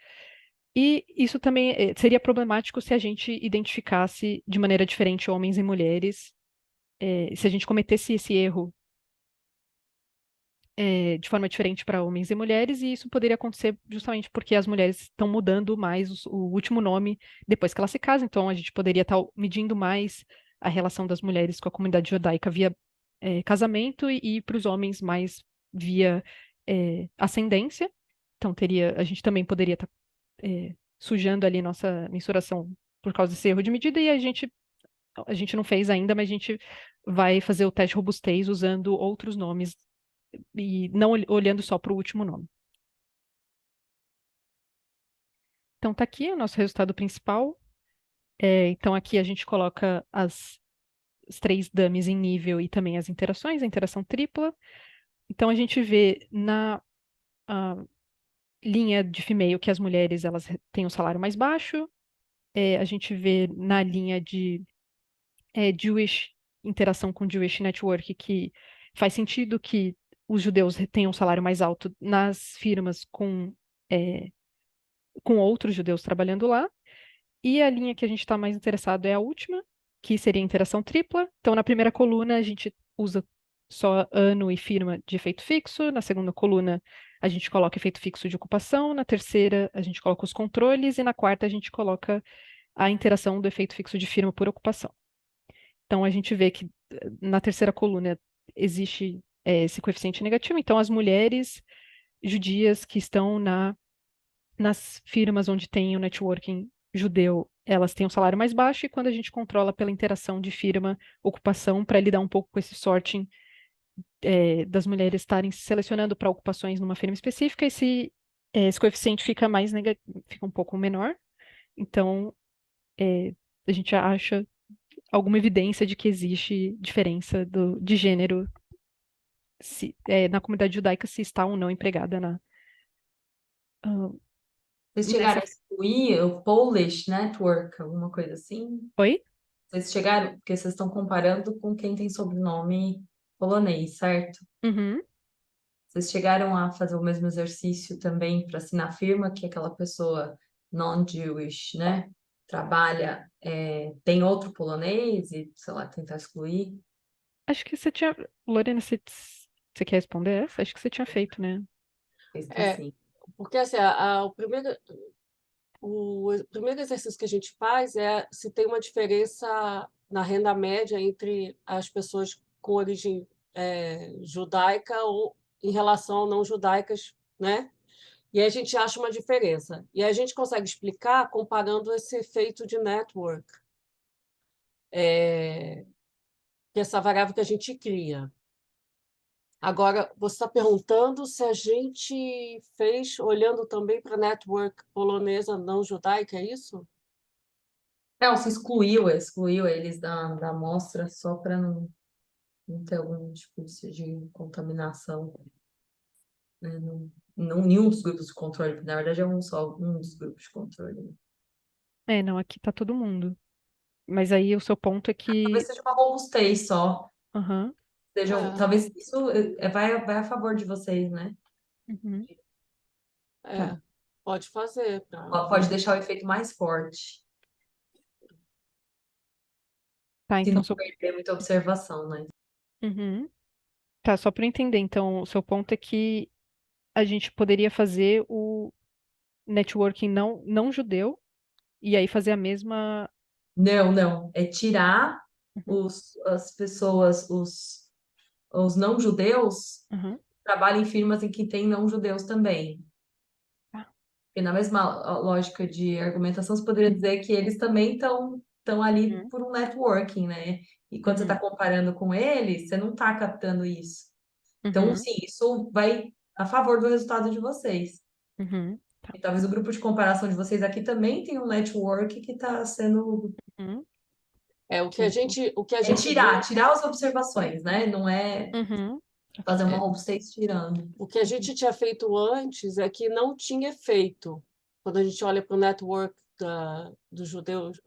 E isso também seria problemático se a gente identificasse de maneira diferente homens e mulheres. Se a gente cometesse esse erro de forma diferente para homens e mulheres, e isso poderia acontecer justamente porque as mulheres estão mudando mais o último nome depois que elas se casam, então a gente poderia estar medindo mais a relação das mulheres com a comunidade judaica via casamento e para os homens mais via ascendência. Então a gente também poderia estar sujando ali nossa mensuração por causa desse erro de medida e a gente não fez ainda, mas a gente vai fazer o teste robustez usando outros nomes e não olhando só para o último nome. Então tá aqui o nosso resultado principal. Então aqui a gente coloca as 3 dummies em nível e também as interações, a interação tripla. Então a gente vê na linha de female que as mulheres elas têm um salário mais baixo. A gente vê na linha de Jewish, interação com Jewish Network, que faz sentido que os judeus tenham um salário mais alto nas firmas com outros judeus trabalhando lá. E a linha que a gente está mais interessado é a última, que seria a interação tripla. Então, na primeira coluna, a gente usa só ano e firma de efeito fixo. Na segunda coluna, a gente coloca efeito fixo de ocupação. Na terceira, a gente coloca os controles. E na quarta, a gente coloca a interação do efeito fixo de firma por ocupação. Então, a gente vê que na terceira coluna existe esse coeficiente negativo. Então, as mulheres judias que estão nas firmas onde tem o networking judeu, elas têm um salário mais baixo, e quando a gente controla pela interação de firma, ocupação, para lidar um pouco com esse sorting das mulheres estarem se selecionando para ocupações numa firma específica, esse coeficiente fica fica um pouco menor. Então, a gente acha alguma evidência de que existe diferença de gênero na comunidade judaica, se está ou não empregada ah, Vocês chegaram nessa. a excluir o Polish Network, alguma coisa assim? Oi? Vocês chegaram, porque vocês estão comparando com quem tem sobrenome polonês, certo? Uhum. Vocês chegaram a fazer o mesmo exercício também para assinar a firma que aquela pessoa non-Jewish, né? Trabalha, tem outro polonês e, sei lá, tentar excluir? Acho que você tinha. Lorena, você quer responder essa? Acho que você tinha feito, né? É, Sim. porque assim, o primeiro exercício que a gente faz é se tem uma diferença na renda média entre as pessoas com origem judaica ou em relação a não judaicas, né? E aí a gente acha uma diferença. E aí a gente consegue explicar comparando esse efeito de network, que é essa variável que a gente cria. Agora, você está perguntando se a gente fez olhando também para a network polonesa não judaica, é isso? Não, se excluiu eles da amostra só para não ter algum tipo de contaminação, né? Nenhum dos grupos de controle, na verdade é um só, um dos grupos de controle, né? Não, aqui tá todo mundo. Mas aí o seu ponto é Talvez que. seja uma robustez só. Aham. É, Talvez isso vai a favor de vocês, né? Uhum. Tá. é, pode fazer para Pode ver. deixar o efeito mais forte, Tá, se então. não perder muita observação, né? Uhum. Tá, só para eu entender. Então, o seu ponto é que a gente poderia fazer o networking não judeu e aí fazer a mesma. Não, não. É tirar Uhum. as pessoas, os não-judeus, Uhum. trabalham em firmas em que tem não-judeus também. Tá. E na mesma lógica de argumentação, você poderia dizer que eles também estão ali Uhum. por um networking, né? E quando você está Uhum. comparando com eles, você não está captando isso. Então, Uhum. sim, isso vai a favor do resultado de vocês. Uhum. Tá. E talvez o grupo de comparação de vocês aqui também tenha um network que está sendo. Uhum. O que a É gente viu, tirar as observações, né? Não é Uhum. fazer uma é, robustez tirando. o que a gente tinha feito antes é que não tinha efeito. Quando a gente olha para o network dos judeus,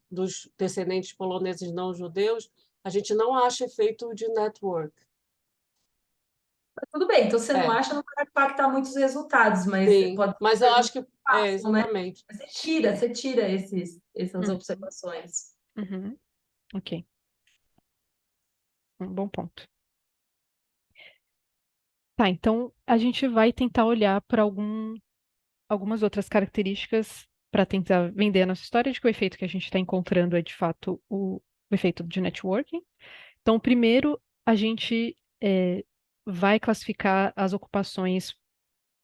dos descendentes poloneses não judeus, a gente não acha efeito de network. Tudo bem, então você não É, acha, não vai impactar muitos resultados, mas sim, pode mas eu ser acho que fácil, né? exatamente. Você tira essas Uhum. observações. Uhum. Ok. Um bom ponto. Tá, então a gente vai tentar olhar para algumas outras características para tentar vender a nossa história de que o efeito que a gente está encontrando é de fato o efeito de networking. Então, primeiro, a gente vai classificar as ocupações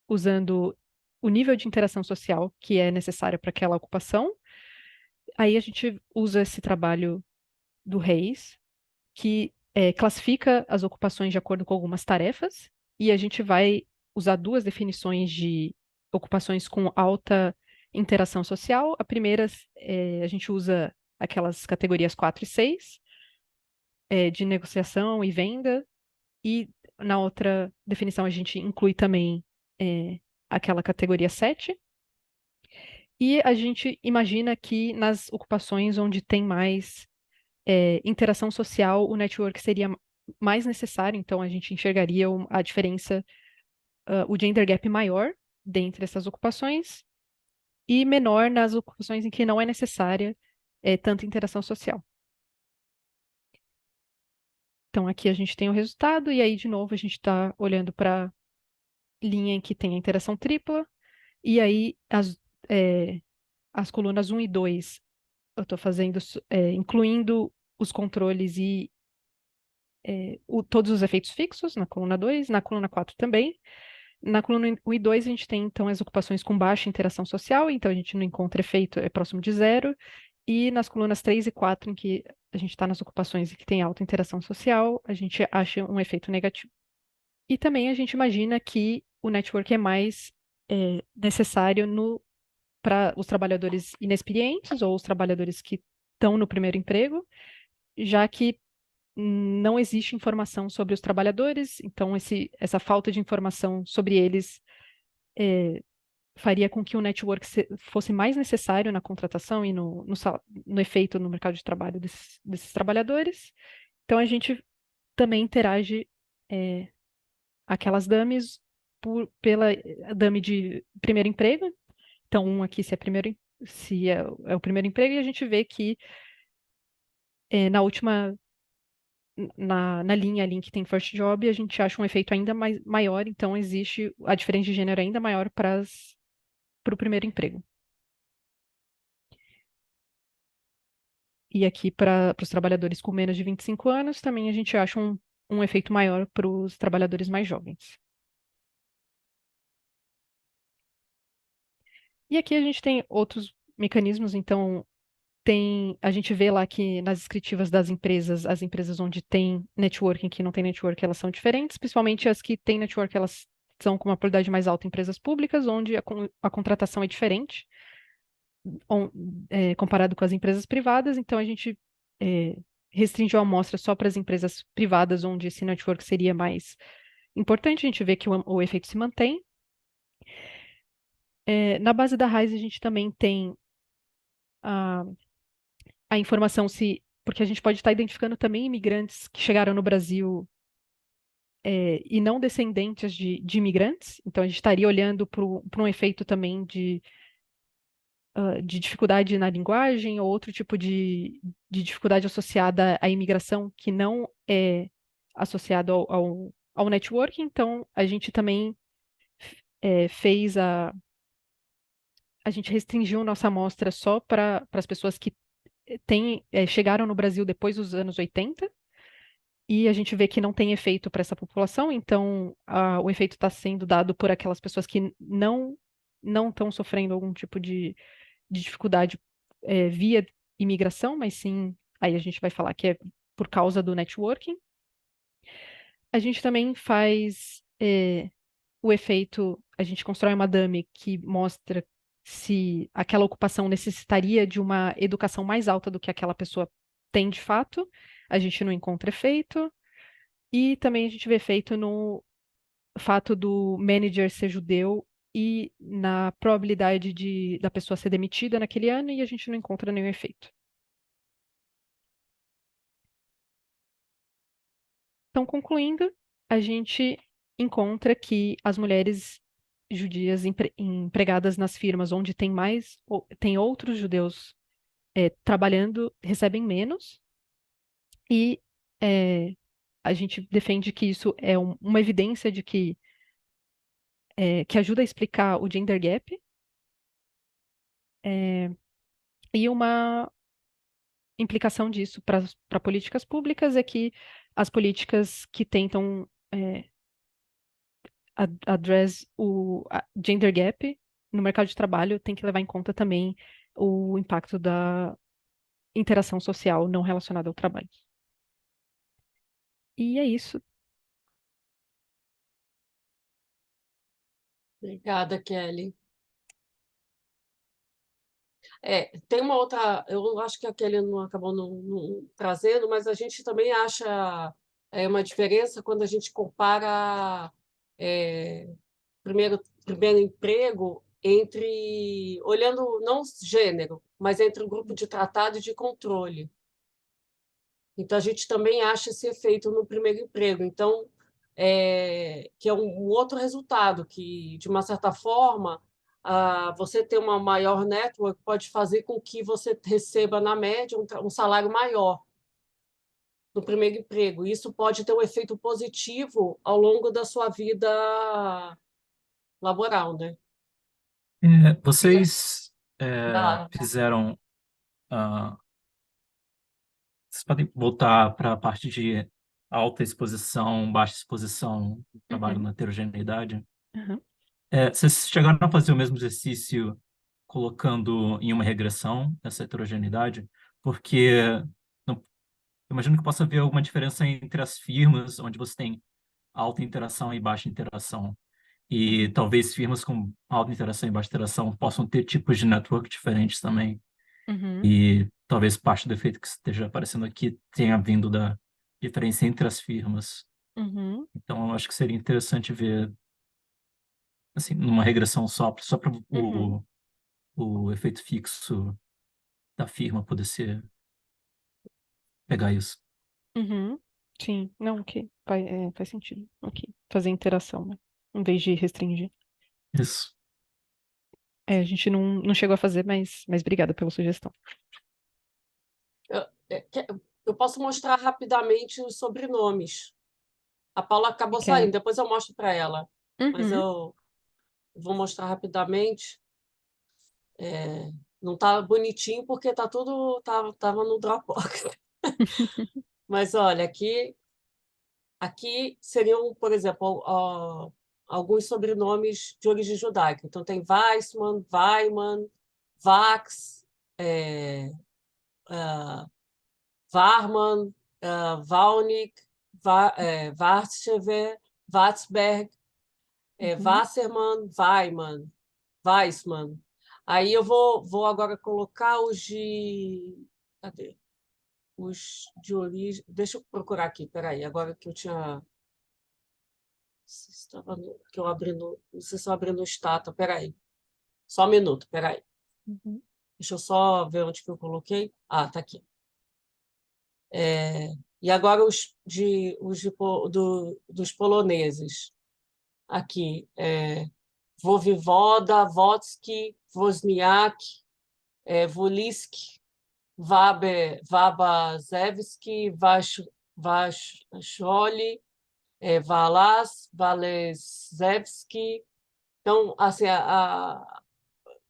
usando o nível de interação social que é necessário para aquela ocupação. Aí a gente usa esse trabalho do Reis, que classifica as ocupações de acordo com algumas tarefas, e a gente vai usar duas definições de ocupações com alta interação social. A primeira, a gente usa aquelas categorias 4 e 6, de negociação e venda, e na outra definição a gente inclui também aquela categoria 7. E a gente imagina que nas ocupações onde tem mais interação social, o network seria mais necessário, então a gente enxergaria a diferença, o gender gap maior dentre essas ocupações e menor nas ocupações em que não é necessária tanta interação social. Então aqui a gente tem o resultado, e aí de novo a gente está olhando para a linha em que tem a interação tripla, e aí as colunas 1 e 2 eu estou fazendo, incluindo os controles e todos os efeitos fixos na coluna 2, na coluna 4 também. Na coluna 1 e 2, a gente tem, então, as ocupações com baixa interação social, então a gente não encontra efeito, é próximo de zero. E nas colunas 3 e 4, em que a gente está nas ocupações que tem alta interação social, a gente acha um efeito negativo. E também a gente imagina que o network é mais necessário para os trabalhadores inexperientes ou os trabalhadores que estão no primeiro emprego, já que não existe informação sobre os trabalhadores, então essa falta de informação sobre eles faria com que o network fosse mais necessário na contratação e no efeito no mercado de trabalho desses trabalhadores. Então a gente também interage aquelas dummies pela dummy de primeiro emprego. Então, aqui se é o primeiro emprego, e a gente vê que na última na linha ali que tem first job, a gente acha um efeito ainda maior, então existe a diferença de gênero ainda maior para o primeiro emprego. E aqui para os trabalhadores com menos de 25 anos, também a gente acha um efeito maior para os trabalhadores mais jovens. E aqui a gente tem outros mecanismos, então a gente vê lá que nas descritivas das empresas, as empresas onde tem networking, que não tem network, elas são diferentes, principalmente as que têm network, elas são com uma qualidade mais alta em empresas públicas, onde a contratação é diferente, comparado com as empresas privadas, então a gente restringiu a amostra só para as empresas privadas, onde esse network seria mais importante, a gente vê que o efeito se mantém. Na base da Rise, a gente também tem a informação porque a gente pode estar identificando também imigrantes que chegaram no Brasil e não descendentes de imigrantes, então a gente estaria olhando para um efeito também de dificuldade na linguagem ou outro tipo de dificuldade associada à imigração que não é associado ao networking, então a gente também a gente restringiu nossa amostra só para as pessoas que chegaram no Brasil depois dos anos 80, e a gente vê que não tem efeito para essa população, então o efeito está sendo dado por aquelas pessoas que não estão sofrendo algum tipo de dificuldade via imigração, mas sim, aí a gente vai falar que é por causa do networking. A gente também faz o efeito, a gente constrói uma dummy que mostra se aquela ocupação necessitaria de uma educação mais alta do que aquela pessoa tem de fato. A gente não encontra efeito. E também a gente vê efeito no fato do manager ser judeu e na probabilidade da pessoa ser demitida naquele ano, e a gente não encontra nenhum efeito. Então, concluindo, a gente encontra que as mulheres judias empregadas nas firmas onde tem outros judeus trabalhando recebem menos, e a gente defende que isso é uma evidência de que ajuda a explicar o gender gap. E uma implicação disso para políticas públicas é que as políticas que tentam address o gender gap no mercado de trabalho têm que levar em conta também o impacto da interação social não relacionada ao trabalho. E é isso. Obrigada, Kelly. Tem uma outra, eu acho que a Kelly não acabou não trazendo, mas a gente também acha uma diferença quando a gente compara é, primeiro emprego olhando não gênero, mas entre o grupo de tratado e de controle. Então, a gente também acha esse efeito no primeiro emprego. Então, que é um outro resultado, que, de uma certa forma, você ter uma maior network pode fazer com que você receba, na média, um salário maior no primeiro emprego. Isso pode ter um efeito positivo ao longo da sua vida laboral, né? Vocês Vai lá. fizeram. Vocês podem voltar para a parte de alta exposição, baixa exposição, trabalho na heterogeneidade. Uhum. Vocês chegaram a fazer o mesmo exercício colocando em uma regressão essa heterogeneidade? Porque eu imagino que possa haver alguma diferença entre as firmas onde você tem alta interação e baixa interação. E talvez firmas com alta interação e baixa interação possam ter tipos de network diferentes também. Uhum. E talvez parte do efeito que esteja aparecendo aqui tenha vindo da diferença entre as firmas. Uhum. Então, eu acho que seria interessante ver, assim, numa regressão só para Uhum. o efeito fixo da firma poder pegar isso. Uhum. Sim, não, ok. Faz sentido. Ok. Fazer interação, né? Em vez de restringir. Isso. A gente não chegou a fazer, mas obrigada pela sugestão. Eu posso mostrar rapidamente os sobrenomes. A Paula acabou Quer? saindo, depois eu mostro para ela. Mas Uhum. eu vou mostrar rapidamente. Não está bonitinho porque tava no Dropbox. Mas olha, aqui seriam, por exemplo, alguns sobrenomes de origem judaica. Então tem Weissman, Weimann, Vax, Warman, Valnick, Wartschewer, Watzberg, Uhum. Wassermann, Weimann, Weissmann. Aí eu vou agora colocar os de. Cadê? Os de origem. Deixa eu procurar aqui, peraí, agora que eu tinha. Se estava que eu abri no. Não sei se eu abri no Stata, peraí. Só um minuto, peraí. Uhum. Deixa eu só ver onde que eu coloquei. Ah, tá aqui. E agora dos poloneses. Aqui. Voivoda, Wocki, Wozniak, Woliski, Wabazewski, Waszoli, Valas, Waleszewski. Então,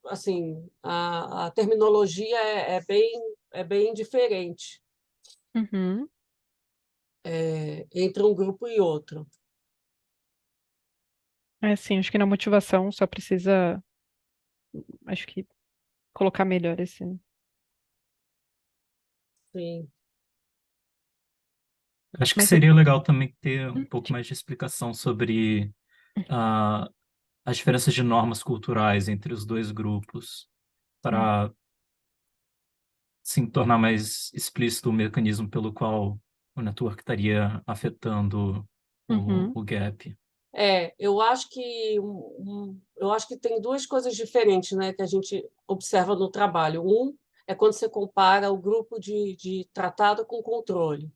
assim, a terminologia é bem diferente Uhum. entre um grupo e outro. Sim, acho que na motivação só precisa, acho que colocar melhor esse. Sim. Acho que Mas seria legal também ter um pouco tipo, mais de explicação sobre ah, as diferenças de normas culturais entre os dois grupos, para sim, tornar mais explícito o mecanismo pelo qual o network estaria afetando uhum. o gap. Eu acho que tem duas coisas diferentes, né, que a gente observa no trabalho. Um é quando você compara o grupo de tratado com controle.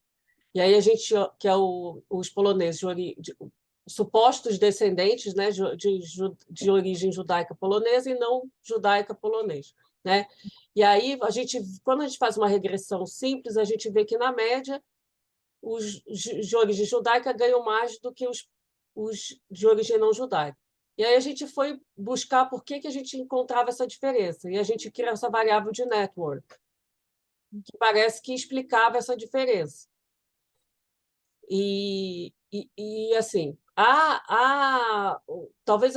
E aí a gente, que é os poloneses, supostos descendentes, né, de origem judaica polonesa e não judaica polonês, né? E aí quando a gente faz uma regressão simples, a gente vê que na média os de origem judaica ganham mais do que os de origem não judaica. E aí a gente foi buscar por que a gente encontrava essa diferença. E a gente criou essa variável de network, que parece que explicava essa diferença. Assim, talvez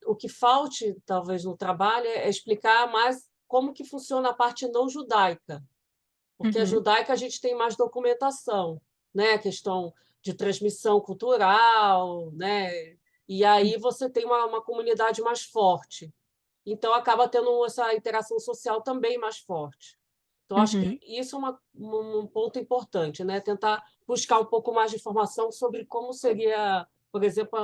o que falte talvez no trabalho é explicar mais como que funciona a parte não judaica, porque a judaica a gente tem mais documentação, né? A questão de transmissão cultural, né? E aí você tem uma comunidade mais forte. Então, acaba tendo essa interação social também mais forte. Então, acho que isso é um ponto importante, né? Tentar buscar um pouco mais de informação sobre como seria, por exemplo,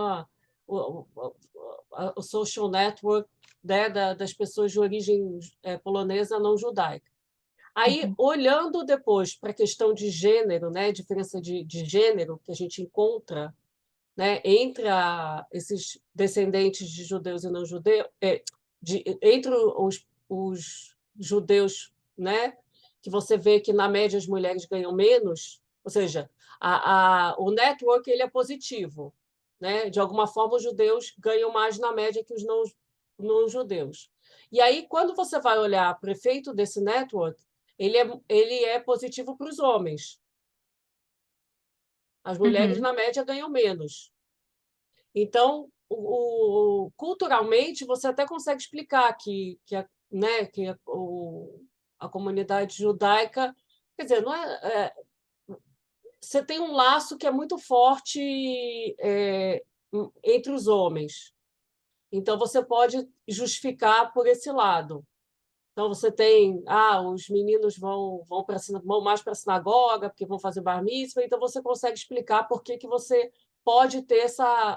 o social network, né, das pessoas de origem polonesa não judaica. Aí, olhando depois para a questão de gênero, né, diferença de gênero que a gente encontra, né, entre esses descendentes de judeus e não judeus, entre os judeus, né, que você vê que, na média, as mulheres ganham menos, ou seja, o network ele é positivo. Né? De alguma forma, os judeus ganham mais na média que os não judeus. E aí, quando você vai olhar para o efeito desse network, ele é positivo para os homens. As mulheres, na média, ganham menos. Então, culturalmente, você até consegue explicar né, que a comunidade judaica, quer dizer, não você tem um laço que é muito forte entre os homens. Então, você pode justificar por esse lado. Então, você tem, os meninos vão mais para a sinagoga, porque vão fazer bar mitzvah, então você consegue explicar por que você pode ter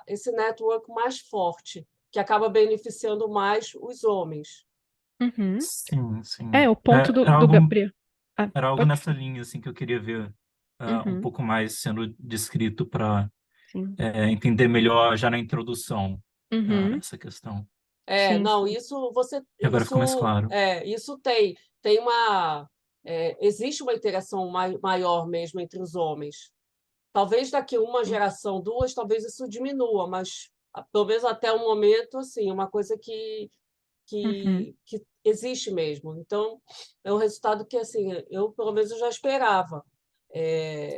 esse network mais forte, que acaba beneficiando mais os homens. Sim, sim. O ponto do Gabriel. Era algo nessa linha assim, que eu queria ver um pouco mais sendo descrito para entender melhor já na introdução essa questão. Não, isso você. E agora ficou mais claro. Isso tem uma. Existe uma interação maior mesmo entre os homens. Talvez daqui uma geração, duas, talvez isso diminua, mas talvez até o momento, assim, uma coisa que existe mesmo. Então, é um resultado que, assim, eu pelo menos eu já esperava.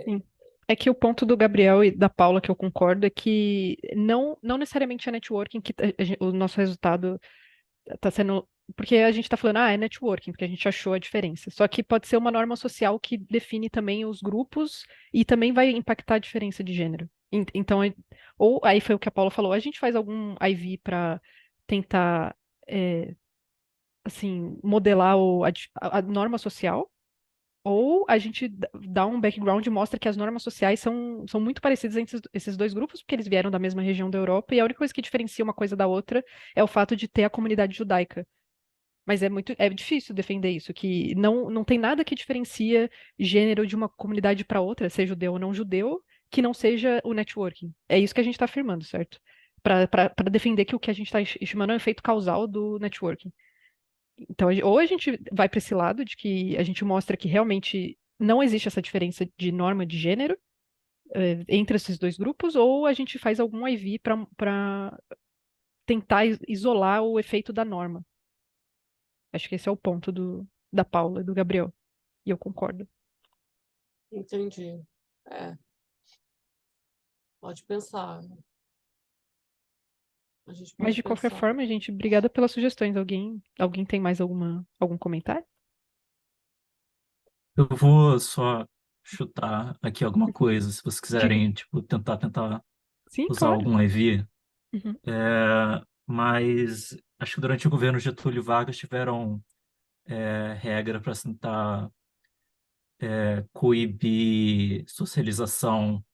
Sim. É que o ponto do Gabriel e da Paula, que eu concordo, é que não necessariamente é networking que o nosso resultado está sendo. Porque a gente está falando, é networking, porque a gente achou a diferença. Só que pode ser uma norma social que define também os grupos e também vai impactar a diferença de gênero. Então, ou aí foi o que a Paula falou, a gente faz algum IV para tentar, assim, modelar a norma social. Ou a gente dá um background e mostra que as normas sociais são muito parecidas entre esses dois grupos, porque eles vieram da mesma região da Europa, e a única coisa que diferencia uma coisa da outra é o fato de ter a comunidade judaica. Mas é difícil defender isso, que não tem nada que diferencia gênero de uma comunidade para outra, seja judeu ou não judeu, que não seja o networking. É isso que a gente está afirmando, certo? Para defender que o que a gente está estimando é o efeito causal do networking. Então, ou a gente vai para esse lado de que a gente mostra que realmente não existe essa diferença de norma de gênero entre esses dois grupos, ou a gente faz algum IV para tentar isolar o efeito da norma. Acho que esse é o ponto da Paula e do Gabriel. E eu concordo. Entendi. Pode pensar. A gente Mas pode de qualquer pensar. forma, gente, obrigada pelas sugestões. Alguém tem mais algum comentário? Eu vou só chutar aqui alguma coisa, se vocês Diga. quiserem, tipo, tentar Sim, usar claro. algum IV. Uhum. Mas acho que durante o governo Getúlio Vargas tiveram regra para tentar coibir socialização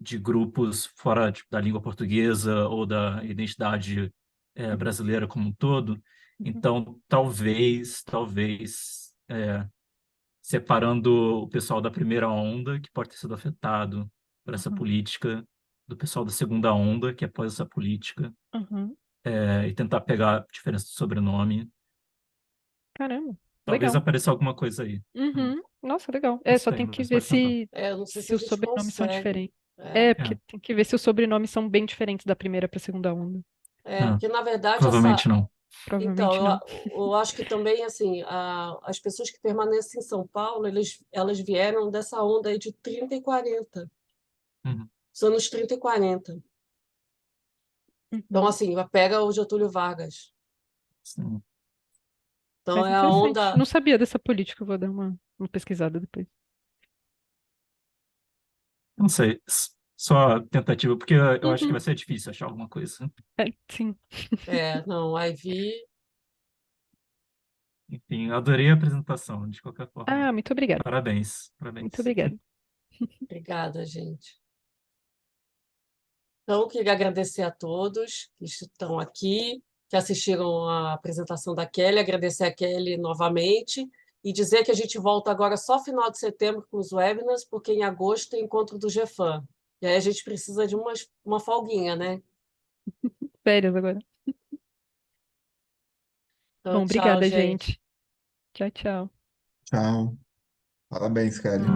de grupos fora, tipo, da língua portuguesa ou da identidade brasileira como um todo. Então, talvez separando o pessoal da primeira onda, que pode ter sido afetado por essa política, do pessoal da segunda onda, que após essa política, Uhum. e tentar pegar a diferença do sobrenome. Caramba, Talvez legal. apareça alguma coisa aí. Uhum. Nossa, legal. Não Só sei, tem que mas ver pode tentar. se, Eu não sei se se a os gente sobrenomes são consegue. diferentes. É, Porque tem que ver se os sobrenomes são bem diferentes da primeira para a segunda onda. porque na verdade Provavelmente não. então, Provavelmente não. eu acho que também, assim, as pessoas que permanecem em São Paulo, elas vieram dessa onda aí de 30 e 40, Uhum. os anos 30 e 40. Então, Uhum. assim, pega o Getúlio Vargas. Sim. Então, Mas é a interessante. onda. Não sabia dessa política, eu vou dar uma pesquisada depois. Não sei, só tentativa, porque eu acho que Uhum. vai ser difícil achar alguma coisa. Sim. Não, a Ivy. Enfim, adorei a apresentação, de qualquer forma. Muito obrigada. Parabéns, Muito parabéns. obrigada. Obrigada, gente. Então, queria agradecer a todos que estão aqui, que assistiram à apresentação da Kelly, agradecer a Kelly novamente e dizer que a gente volta agora só final de setembro com os webinars, porque em agosto tem encontro do GFAM. E aí a gente precisa de uma folguinha, né? Férias agora. Então, Bom, tchau, obrigada, gente. gente. Tchau, tchau. Tchau. Parabéns, Kelly.